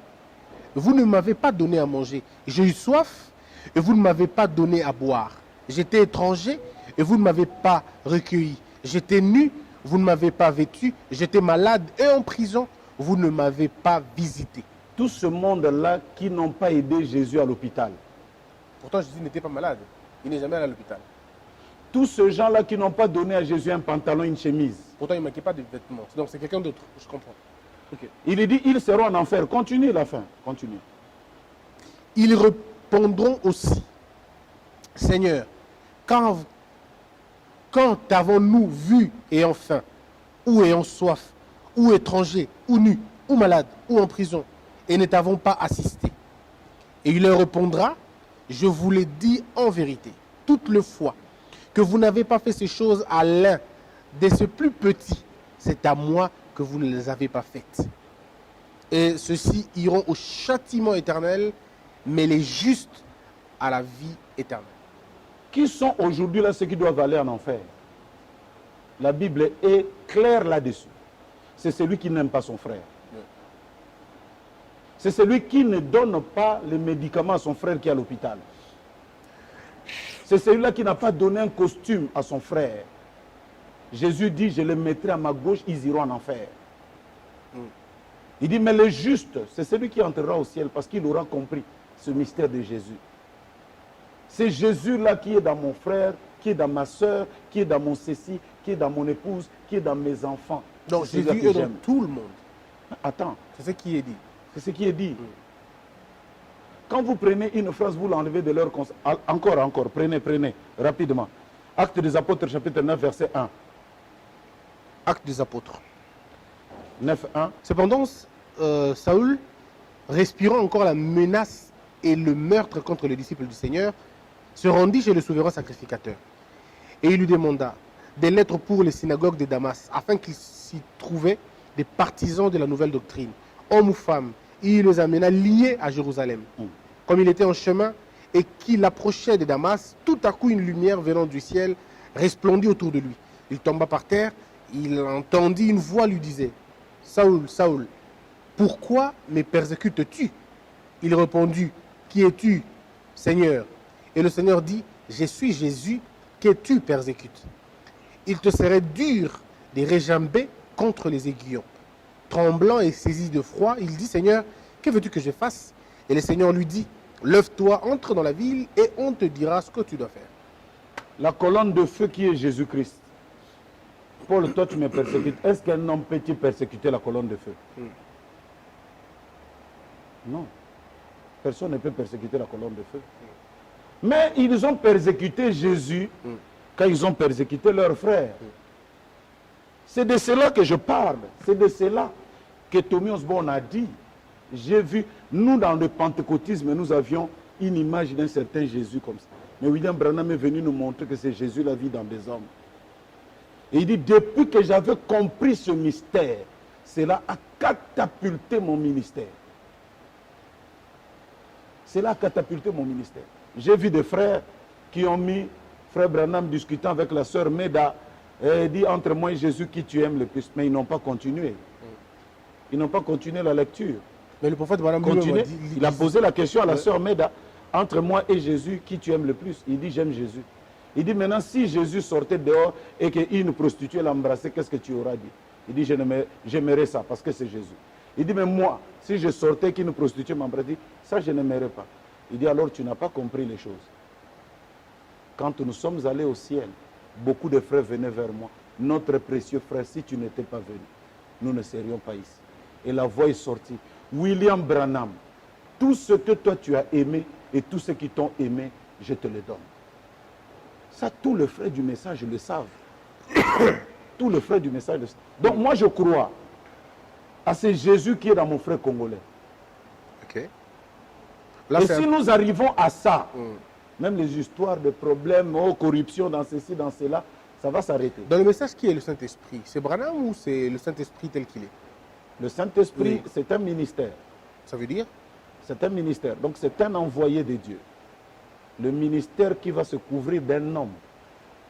vous ne m'avez pas donné à manger. J'ai eu soif, et vous ne m'avez pas donné à boire. J'étais étranger, et vous ne m'avez pas recueilli. J'étais nu, vous ne m'avez pas vêtu. J'étais malade et en prison, vous ne m'avez pas visité. Tout ce monde-là qui n'ont pas aidé Jésus à l'hôpital. Pourtant, Jésus n'était pas malade. Il n'est jamais allé à l'hôpital. Tous ces gens-là qui n'ont pas donné à Jésus un pantalon, une chemise. Pourtant, il ne manquait pas de vêtements. Donc, c'est quelqu'un d'autre. Je comprends. Okay. Il dit, ils seront en enfer. Continue la fin. Continue. Ils répondront aussi, Seigneur, quand avons-nous vu ayant faim, ou ayant soif, ou étranger, ou nu, ou malade, ou en prison, et ne t'avons pas assisté? Et il leur répondra, je vous l'ai dit en vérité, toute le fois que vous n'avez pas fait ces choses à l'un de ces plus petits, c'est à moi que vous ne les avez pas faites. Et ceux-ci iront au châtiment éternel, mais les justes à la vie éternelle. Qui sont aujourd'hui là ceux qui doivent aller en enfer? La Bible est claire là-dessus. C'est celui qui n'aime pas son frère. C'est celui qui ne donne pas les médicaments à son frère qui est à l'hôpital. C'est celui-là qui n'a pas donné un costume à son frère. Jésus dit, je les mettrai à ma gauche, ils iront en enfer. Il dit, mais le juste, c'est celui qui entrera au ciel parce qu'il aura compris ce mystère de Jésus. C'est Jésus-là qui est dans mon frère, qui est dans ma soeur, qui est dans mon ceci, qui est dans mon épouse, qui est dans mes enfants. Donc Jésus est dans tout le monde. Attends. C'est ce qui est dit. C'est ce qui est dit. Quand vous prenez une phrase, vous l'enlevez de leur conscience. Encore, prenez, rapidement. Actes des Apôtres, chapitre 9, verset 1. Actes des Apôtres. 9, 1. Cependant, Saül, respirant encore la menace et le meurtre contre les disciples du Seigneur, se rendit chez le souverain sacrificateur. Et il lui demanda des lettres pour les synagogues de Damas, afin qu'il s'y trouvait des partisans de la nouvelle doctrine, hommes ou femmes. Il les amena liés à Jérusalem. Comme il était en chemin et qu'il approchait de Damas, tout à coup une lumière venant du ciel resplendit autour de lui. Il tomba par terre, il entendit une voix lui disait, « Saül, Saül, pourquoi me persécutes-tu » Il répondit, « Qui es-tu, Seigneur ?» Et le Seigneur dit, « Je suis Jésus que tu persécutes. Il te serait dur de réjamber contre les aiguillons. » Tremblant et saisi de froid, il dit, « Seigneur, que veux-tu que je fasse ?» Et le Seigneur lui dit, « Lève-toi, entre dans la ville et on te dira ce que tu dois faire. » La colonne de feu qui est Jésus-Christ. Paul, toi tu me persécutes. Est-ce qu'un homme peut-il persécuter la colonne de feu? Non. Personne ne peut persécuter la colonne de feu. Mais ils ont persécuté Jésus quand ils ont persécuté leurs frères. C'est de cela que je parle. C'est de cela que Tommy Osborne a dit. J'ai vu, nous dans le pentecôtisme, nous avions une image d'un certain Jésus comme ça. Mais William Branham est venu nous montrer que c'est Jésus la vie dans des hommes. Et il dit, depuis que j'avais compris ce mystère, cela a catapulté mon ministère. Cela a catapulté mon ministère. J'ai vu des frères qui ont mis, frère Branham discutant avec la sœur Meda, et dit, entre moi et Jésus, qui tu aimes le plus? Mais ils n'ont pas continué. Ils n'ont pas continué la lecture. Mais le prophète Branham il a posé la question à la sœur Meda, entre moi et Jésus, qui tu aimes le plus? Il dit, j'aime Jésus. Il dit, maintenant, si Jésus sortait dehors et qu'une prostituée l'embrassait, qu'est-ce que tu auras dit? Il dit, j'aimerais ça parce que c'est Jésus. Il dit, mais moi, si je sortais et qu'une prostituée m'embrassait, ça, je n'aimerais pas. Il dit, alors tu n'as pas compris les choses. Quand nous sommes allés au ciel, beaucoup de frères venaient vers moi. Notre précieux frère, si tu n'étais pas venu, nous ne serions pas ici. Et la voix est sortie. William Branham, tout ce que toi tu as aimé et tous ceux qui t'ont aimé, je te le donne. Ça, tous les frères du message le savent. Tous les frères du message le savent. Donc moi je crois à ce Jésus qui est dans mon frère congolais. Ok. Là, et si nous arrivons à ça, même les histoires de problèmes, corruption dans ceci, dans cela, ça va s'arrêter. Dans le message, qui est le Saint-Esprit? C'est Branham ou c'est le Saint-Esprit tel qu'il est? Le Saint-Esprit, c'est un ministère. Ça veut dire? C'est un ministère. Donc c'est un envoyé de Dieu. Le ministère qui va se couvrir d'un homme.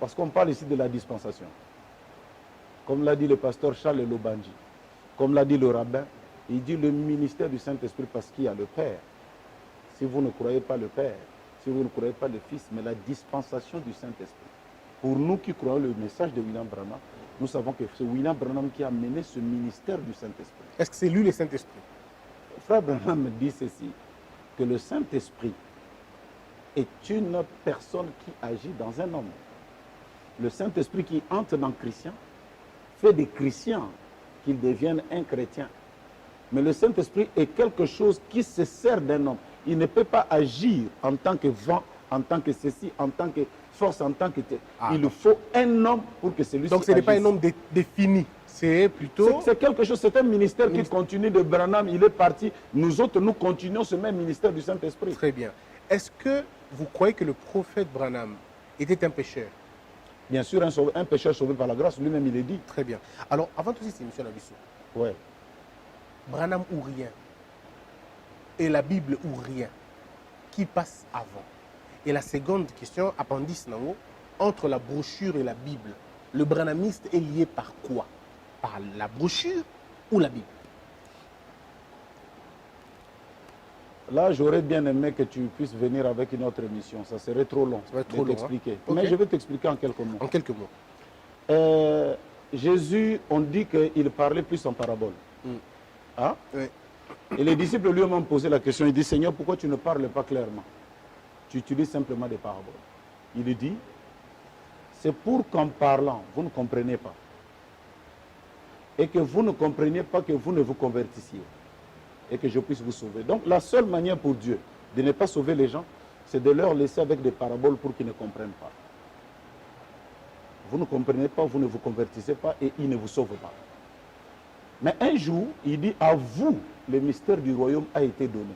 Parce qu'on parle ici de la dispensation. Comme l'a dit le pasteur Charles Lobanji. Comme l'a dit le rabbin, il dit le ministère du Saint-Esprit parce qu'il y a le Père. Si vous ne croyez pas le Père, si vous ne croyez pas le Fils, mais la dispensation du Saint-Esprit. Pour nous qui croyons le message de William Branham, nous savons que c'est William Branham qui a mené ce ministère du Saint-Esprit. Est-ce que c'est lui le Saint-Esprit? Frère Branham dit ceci, que le Saint-Esprit est une personne qui agit dans un homme. Le Saint-Esprit qui entre dans le chrétien fait des chrétiens qu'ils deviennent un chrétien. Mais le Saint-Esprit est quelque chose qui se sert d'un homme. Il ne peut pas agir en tant que vent, en tant que ceci, en tant que force, en tant que... Il faut un homme pour que celui-ci Donc ce n'est pas un homme défini, c'est plutôt... C'est quelque chose, c'est un ministère qui continue de Branham, il est parti. Nous autres, nous continuons ce même ministère du Saint-Esprit. Très bien. Est-ce que vous croyez que le prophète Branham était un pécheur? Bien sûr, un pécheur sauvé par la grâce, lui-même il est dit. Très bien. Alors, avant tout ça, c'est M. Nabissou. Ouais. Branham ou rien? Et la Bible ou rien? Qui passe avant? Et la seconde question, appendice nango, entre la brochure et la Bible, le branhamiste est lié par quoi? Par la brochure ou la Bible? Là, j'aurais bien aimé que tu puisses venir avec une autre émission. Ça serait trop long. Ça va être trop long. T'expliquer. Okay. Mais je vais t'expliquer en quelques mots. En quelques mots. Jésus, on dit qu'il parlait plus en parabole. Hein? Oui. Et les disciples lui ont posé la question. Il dit, Seigneur, pourquoi tu ne parles pas clairement? Tu utilises simplement des paraboles. Il lui dit, c'est pour qu'en parlant, vous ne compreniez pas. Et que vous ne compreniez pas que vous ne vous convertissiez. Et que je puisse vous sauver. Donc la seule manière pour Dieu de ne pas sauver les gens, c'est de leur laisser avec des paraboles pour qu'ils ne comprennent pas. Vous ne comprenez pas, vous ne vous convertissez pas et il ne vous sauve pas. Mais un jour, il dit, à vous, le mystère du royaume a été donné.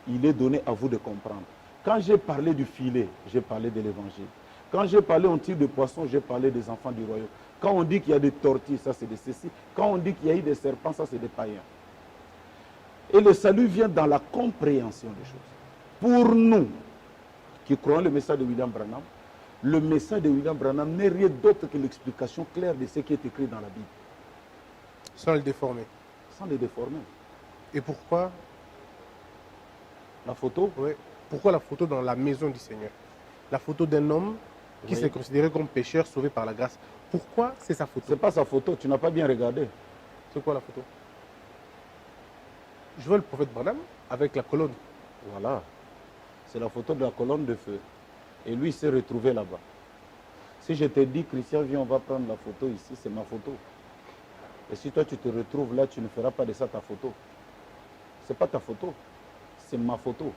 Il est donné à vous de comprendre. Quand j'ai parlé du filet, j'ai parlé de l'évangile. Quand j'ai parlé en tir de poisson, j'ai parlé des enfants du royaume. Quand on dit qu'il y a des tortilles, ça c'est des ceci. Quand on dit qu'il y a eu des serpents, ça c'est des païens. Et le salut vient dans la compréhension des choses. Pour nous, qui croyons le message de William Branham, le message de William Branham n'est rien d'autre que l'explication claire de ce qui est écrit dans la Bible. Sans le déformer. Sans le déformer. Et pourquoi la photo? Oui. Pourquoi la photo dans la maison du Seigneur? La photo d'un homme qui s'est considéré comme pécheur sauvé par la grâce. Pourquoi c'est sa photo? Ce n'est pas sa photo, tu n'as pas bien regardé. C'est quoi la photo? Je vois le prophète Branham avec la colonne. Voilà. C'est la photo de la colonne de feu. Et lui, il s'est retrouvé là-bas. Si je te dis, Christian, viens, on va prendre la photo ici, c'est ma photo. Et si toi, tu te retrouves là, tu ne feras pas de ça ta photo. Ce n'est pas ta photo, c'est ma photo.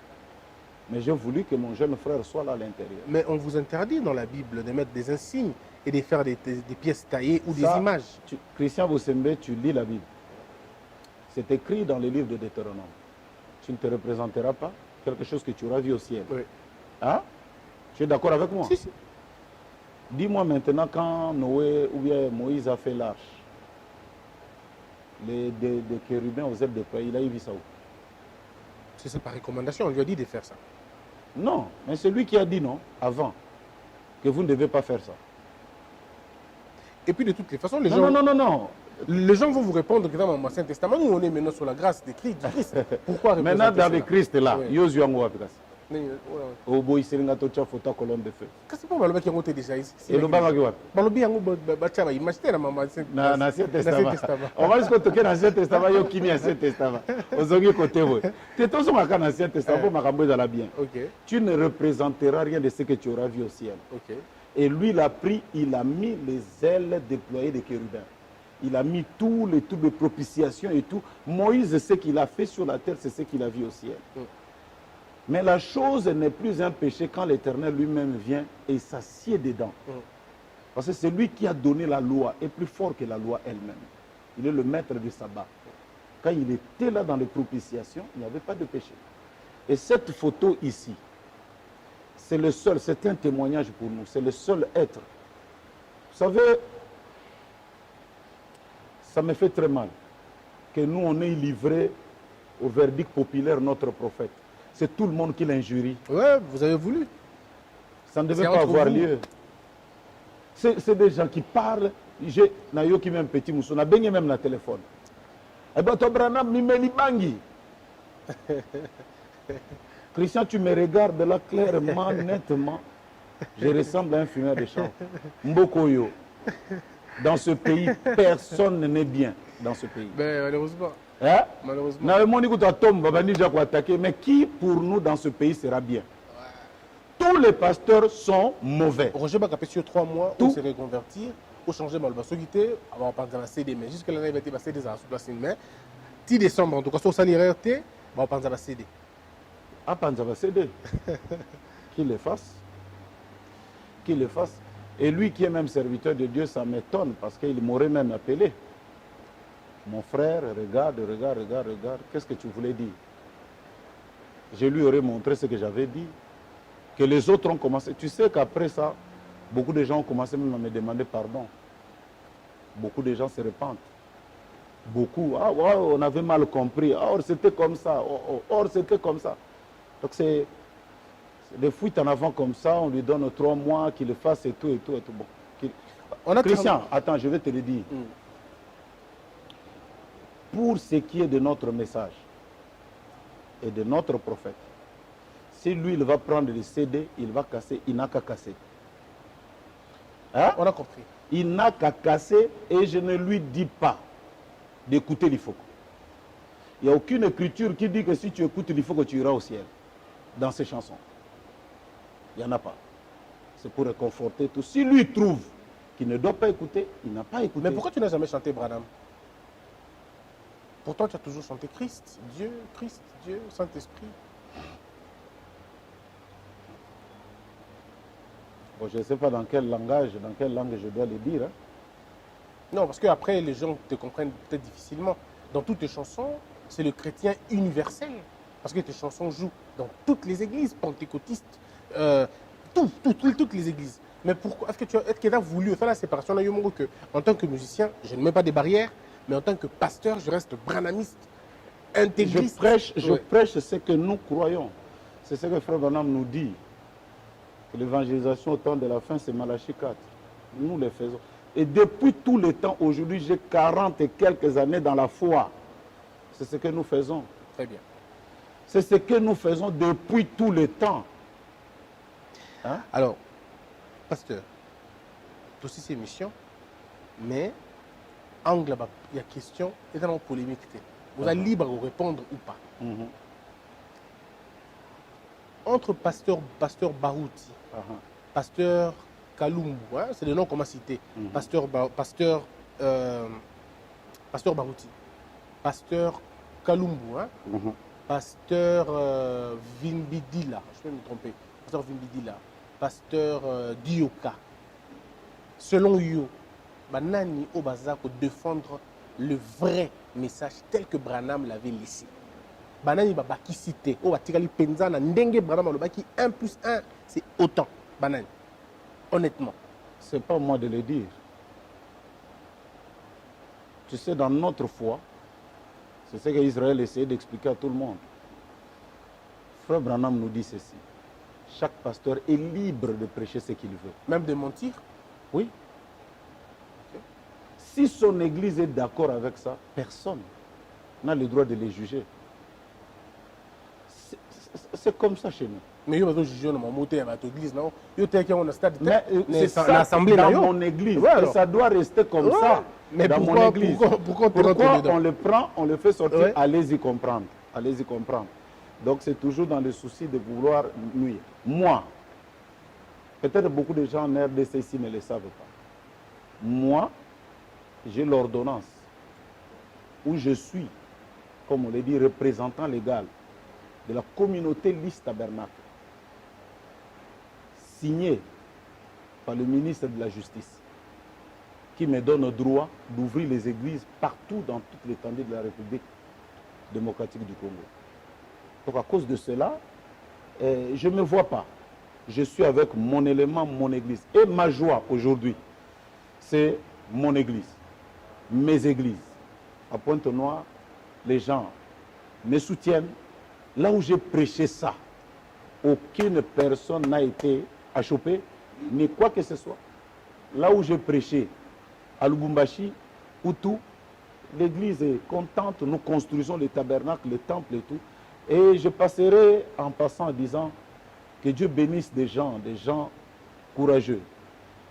Mais j'ai voulu que mon jeune frère soit là à l'intérieur. Mais on vous interdit dans la Bible de mettre des insignes et de faire des pièces taillées ou Ça, des images. Christian Boussembe, tu lis la Bible. C'est écrit dans les livres de Deutéronome. Tu ne te représenteras pas quelque chose que tu auras vu au ciel. Oui. Hein? Tu es d'accord avec moi? Si, si. Dis-moi maintenant, quand Noé ou bien Moïse a fait l'arche, des chérubins aux ailes déployées, il a vu ça où? C'est par recommandation, on lui a dit de faire ça. Non, mais c'est lui qui a dit non, avant, que vous ne devez pas faire ça. Et puis de toutes les façons, les gens vont vous répondre que dans le Ancien Testament, nous on est maintenant sur la grâce de Christ. Pourquoi maintenant dans le Christ là, Qu'est-ce que pour le qui ont déjà ici? Et le bain on va jusqu'au toquer dans l'Ancien Testament, il y a qui l'Ancien Testament. Aux autres côtés, tu es tous dans l'Ancien Testament, bien. Tu ne représenteras rien de ce que tu auras vu au ciel. Et lui, il a pris, il a mis les ailes déployées des chérubins. Il a mis toutes les propitiations et tout. Moïse, ce qu'il a fait sur la terre, c'est ce qu'il a vu au ciel. Mais la chose n'est plus un péché quand l'Éternel lui-même vient et s'assied dedans. Parce que c'est lui qui a donné la loi, est plus fort que la loi elle-même. Il est le maître du sabbat. Quand il était là dans les propitiations, il n'y avait pas de péché. Et cette photo ici, c'est le seul, c'est un témoignage pour nous, c'est le seul être. Vous savez, ça me fait très mal que nous, on ait livré au verdict populaire notre prophète. C'est tout le monde qui l'injurie. Ouais, vous avez voulu. Ça ne devait pas avoir lieu. C'est des gens qui parlent. J'ai qui même petit moussou, n'a baigné même la téléphone. Eh bien, Tobranam, Mimeli Bangi. Christian, tu me regardes là clairement, nettement. Je ressemble à un fumeur de champ. Mbokoyo. Dans ce pays, personne n'est bien dans ce pays. Ben, malheureusement. Hein? Malheureusement. Mais qui pour nous dans ce pays sera bien? Tous les pasteurs sont mauvais. Roger Bakapé sur 3 mois, on s'est reconvertir, on changer mal basogité, on va dans la CD, mais jusque là, il va être passé des ans sous place mais 10 décembre, en tout cas, sur salaire, on va penser à la CD. Ah, penser à la CD. Qu'il le fasse. Qu'il le fasse. Et lui qui est même serviteur de Dieu, ça m'étonne parce qu'il m'aurait même appelé. Mon frère, regarde. Qu'est-ce que tu voulais dire? Je lui aurais montré ce que j'avais dit. Que les autres ont commencé. Tu sais qu'après ça, beaucoup de gens ont commencé même à me demander pardon. Beaucoup de gens se repentent. Beaucoup. Ah ouais, on avait mal compris. Ah, or c'était comme ça. Or c'était comme ça. Donc c'est des fuites en avant comme ça. On lui donne 3 mois qu'il le fasse et tout. Bon. Christian, attends, je vais te le dire. Pour ce qui est de notre message et de notre prophète, si lui, il va prendre le CD, il va casser, il n'a qu'à casser. Hein? On a compris. Il n'a qu'à casser et je ne lui dis pas d'écouter l'Ifoko. Il n'y a aucune écriture qui dit que si tu écoutes l'Ifoko, tu iras au ciel. Dans ces chansons. Il n'y en a pas. C'est pour réconforter tout. Si lui trouve qu'il ne doit pas écouter, il n'a pas écouté. Mais pourquoi tu n'as jamais chanté Branham? Pourtant, tu as toujours chanté Christ, Dieu, Saint-Esprit. Bon, je ne sais pas dans quel langage, dans quelle langue je dois le dire. Hein. Non, parce qu'après, les gens te comprennent peut-être difficilement. Dans toutes tes chansons, c'est le chrétien universel. Parce que tes chansons jouent dans toutes les églises, pentecôtistes, toutes les églises. Mais pourquoi est-ce que tu as voulu faire la séparation que, en tant que musicien, je ne mets pas des barrières, mais en tant que pasteur, je reste branhamiste, intégriste. Je prêche ce que nous croyons. C'est ce que Frère Branham nous dit. L'évangélisation au temps de la fin, c'est Malachie 4. Nous le faisons. Et depuis tout le temps, aujourd'hui, j'ai 40 et quelques années dans la foi. C'est ce que nous faisons. Très bien. C'est ce que nous faisons depuis tout le temps. Hein? Alors, pasteur, c'est aussi ses missions, mais angle là-bas, il y a question, et dans la polémique, vous êtes libre de répondre ou pas. Entre pasteur Barouti, pasteur Kalumbu, hein, c'est le nom qu'on m'a cité. Pasteur Barouti, pasteur Kalumbu, hein, pasteur Vimbidila, je peux me tromper, pasteur Vimbidila, pasteur Dioka. Selon yo, banani obaza ko défendre le vrai message tel que Branham l'avait laissé. Banani babaki cité, o batikali penza na ndenge Branham lobaki 1 plus 1 c'est autant. Banani. Honnêtement. C'est pas moi de le dire. Tu sais, dans notre foi, c'est ce qu'Israël essayait d'expliquer à tout le monde. Frère Branham nous dit ceci. Chaque pasteur est libre de prêcher ce qu'il veut. Même de mentir? Oui. Okay. Si son église est d'accord avec ça, personne n'a le droit de les juger. C'est comme ça chez nous. Mais il y a des juges dans mon église, non? Il y a un stade de c'est ça, dans mon église. Ouais, et ça doit rester comme ça. Mais dans pourquoi, mon église. Pourquoi on le prend, on le fait sortir, ouais. Allez-y comprendre. Allez-y comprendre. Donc c'est toujours dans le souci de vouloir nuire. Moi, peut-être beaucoup de gens en RDC ici ne le savent pas. Moi, j'ai l'ordonnance où je suis, comme on l'a dit, représentant légal de la communauté Lys Tabernacle, signé par le ministre de la Justice, qui me donne le droit d'ouvrir les églises partout dans toute l'étendue de la République démocratique du Congo. Donc à cause de cela, je ne me vois pas. Je suis avec mon élément, mon église. Et ma joie aujourd'hui, c'est mon église, mes églises. À Pointe-Noire, les gens me soutiennent. Là où j'ai prêché ça, aucune personne n'a été achoppée, ni quoi que ce soit. Là où j'ai prêché, à Lubumbashi, Outou, l'église est contente, nous construisons le tabernacle, le temple et tout. Et je passerai en passant en disant que Dieu bénisse des gens courageux,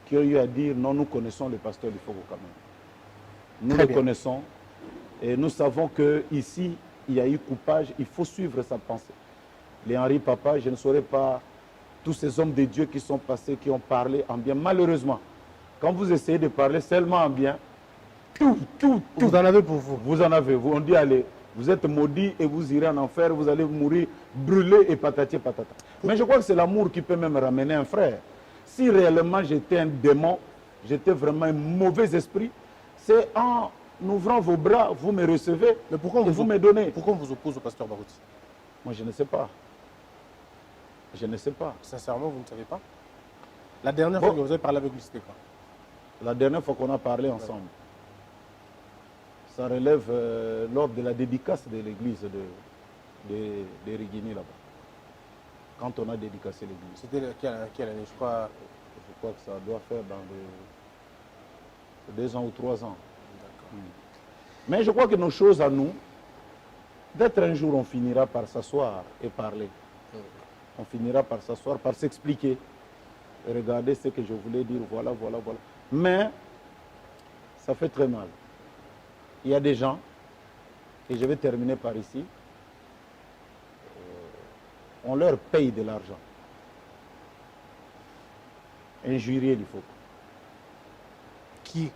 qui ont eu à dire non, nous connaissons le pasteur du Fogo quand même. Nous le connaissons et nous savons qu'ici, il y a eu coupage, il faut suivre sa pensée. Les Henri Papa, je ne saurais pas, tous ces hommes de Dieu qui sont passés, qui ont parlé en bien. Malheureusement, quand vous essayez de parler seulement en bien, tout. Vous en avez pour vous. Vous en avez. On dit, allez, vous êtes maudits et vous irez en enfer, vous allez mourir brûlés et patati patata. Mais je crois que c'est l'amour qui peut même ramener un frère. Si réellement j'étais un démon, j'étais vraiment un mauvais esprit, c'est en ouvrant vos bras, vous me recevez, mais pourquoi et vous me donnez. Pourquoi on vous oppose au pasteur Barouti? Moi, je ne sais pas. Je ne sais pas. Sincèrement, vous ne savez pas? La dernière fois que vous avez parlé avec lui, c'était quand? La dernière fois qu'on a parlé ensemble. Ça relève lors de la dédicace de l'église de Rigini là-bas. Quand on a dédicacé l'église. C'était quelle année? Je crois que ça doit faire dans 2 ans ou 3 ans. Mais je crois que nos choses à nous, d'être un jour on finira par s'asseoir et parler. On finira par s'asseoir, par s'expliquer. Regardez ce que je voulais dire, voilà. Mais ça fait très mal. Il y a des gens, et je vais terminer par ici, on leur paye de l'argent. Injurier il faut. Qui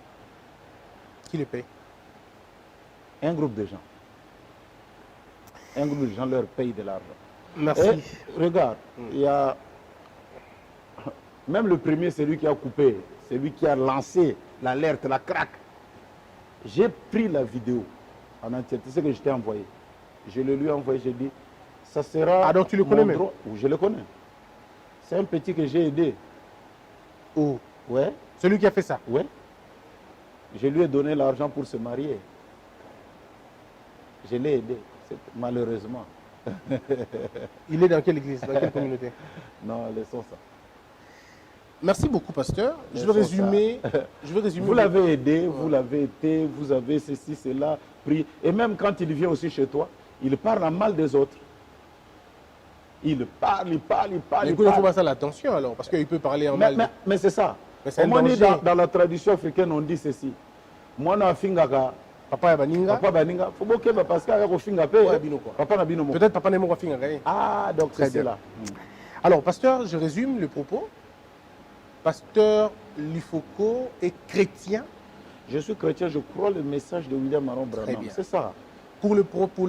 le paye? Un groupe de gens. Un groupe de gens leur paye de l'argent. Merci. Et, regarde, il y a... Même le premier, c'est lui qui a coupé, c'est lui qui a lancé l'alerte, la craque. J'ai pris la vidéo en entièreté, c'est ce que je t'ai envoyé. Je le lui ai envoyé, j'ai dit, ça sera... Ah, donc tu le connais même? Oui, je le connais. C'est un petit que j'ai aidé. Oh. Ouais. Celui qui a fait ça? Ouais. Je lui ai donné l'argent pour se marier. Je l'ai aidé, malheureusement. Il est dans quelle église? Dans quelle communauté? Non, laissons ça. Merci beaucoup, pasteur. Je vais résumer. Vous l'avez aidé, vous l'avez été, vous avez ceci, cela, pris. Et même quand il vient aussi chez toi, il parle en mal des autres. Il parle. Il faut passer à l'attention alors, parce qu'il peut parler en mal. Mais c'est ça. Dans la tradition africaine, on dit ceci. Moi, je suis Papa Baninga. Papa Baninga. Faut que parce qu'il y a finga Papa Nabino. Peut-être Papa Nemo finga. Ah, donc c'est là. Alors, pasteur, je résume le propos. Pasteur Lifoko est chrétien. Je suis chrétien, je crois le message de William Maron Branham. bien. C'est ça. Pour le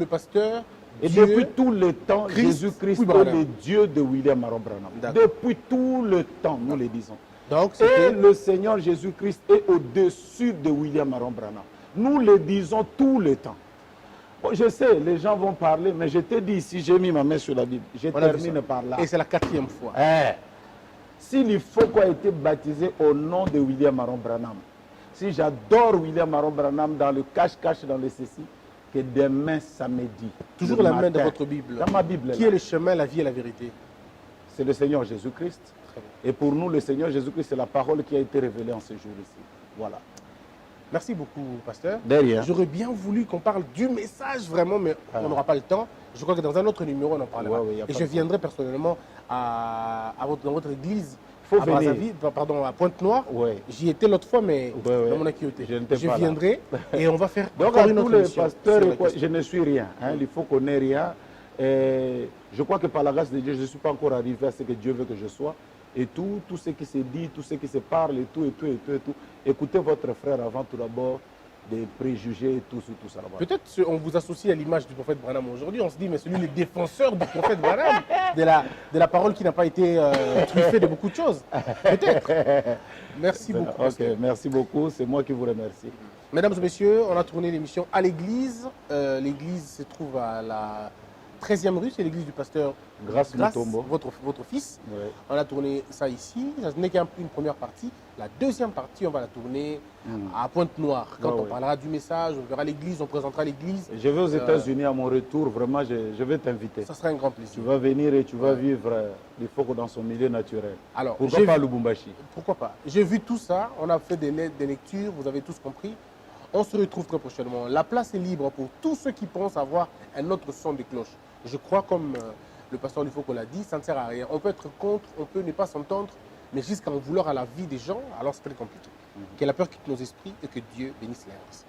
pasteur, Et Dieu, depuis tout le temps, Christ, Jésus-Christ oui, est Branham. le Dieu de William Maron Branham. D'accord. Depuis tout le temps, nous le disons. donc Et c'était le Seigneur Jésus-Christ est au-dessus de William Maron Branham. Nous le disons tout le temps. Bon, je sais, les gens vont parler, mais je te dis ici, j'ai mis ma main sur la Bible. Je On a vu termine ça. par là. Et c'est la 4e fois. S'il faut qu'on ait été baptisé au nom de William Maron Branham, si j'adore William Maron Branham dans le cache-cache, dans le ceci, que demain samedi, Toujours le la main matin, dans votre Bible. dans ma Bible, Qui là, est le chemin, la vie et la vérité? c'est le Seigneur Jésus-Christ. Très bien. Et pour nous, le Seigneur Jésus-Christ, c'est la parole qui a été révélée en ce jour ici. Voilà. Merci beaucoup, pasteur. Derrière. J'aurais bien voulu qu'on parle du message vraiment, mais on n'aura pas le temps. Je crois que dans un autre numéro, on en parlera. Ouais, ouais, y a pas et de je problème. viendrai personnellement dans votre église, Faut à venir. Brazzaville, pardon, à Pointe-Noire. Ouais. J'y étais l'autre fois, mais Ouais, ouais. dans mon inquiétude. Je n'étais pas là. viendrai et on va faire Donc, encore à une tous autre les émission pasteurs, sur la et quoi, question. je ne suis rien. Hein, il faut qu'on ait rien. Et je crois que par la grâce de Dieu, je ne suis pas encore arrivé à ce que Dieu veut que je sois. Et tout ce qui se dit, tout ce qui se parle, et tout. Écoutez votre frère avant tout d'abord des préjugés et tout ça là-bas. Peut-être on vous associe à l'image du prophète Branham aujourd'hui. On se dit, mais celui, le défenseur du prophète Branham, de la parole qui n'a pas été truffée de beaucoup de choses. Peut-être. Merci beaucoup. Ok, pasteur. merci beaucoup. C'est moi qui vous remercie. Mesdames et messieurs, on a tourné l'émission à l'église. L'église se trouve à la 13e rue, c'est l'église du pasteur Grâce Mutombo. votre fils. Ouais. On a tourné ça ici. Ça n'est qu'une première partie. La deuxième partie, on va la tourner à Pointe-Noire. Quand Ouais, on ouais. parlera du message, on verra l'église, on présentera l'église. Je vais aux États-Unis à mon retour. Vraiment, je vais t'inviter. Ça sera un grand Tu plaisir. vas venir et tu vas vivre il faut que dans son milieu naturel. Alors, Pourquoi j'ai pas vu- Lubumbashi? Pourquoi pas? J'ai vu tout ça, on a fait des lectures, vous avez tous compris. On se retrouve très prochainement. La place est libre pour tous ceux qui pensent avoir un autre son de cloche. Je crois, comme le pasteur Lifoko l'a dit, ça ne sert à rien. On peut être contre, on peut ne pas s'entendre, mais jusqu'à en vouloir à la vie des gens, alors c'est très compliqué. Que la peur quitte nos esprits et que Dieu bénisse les uns.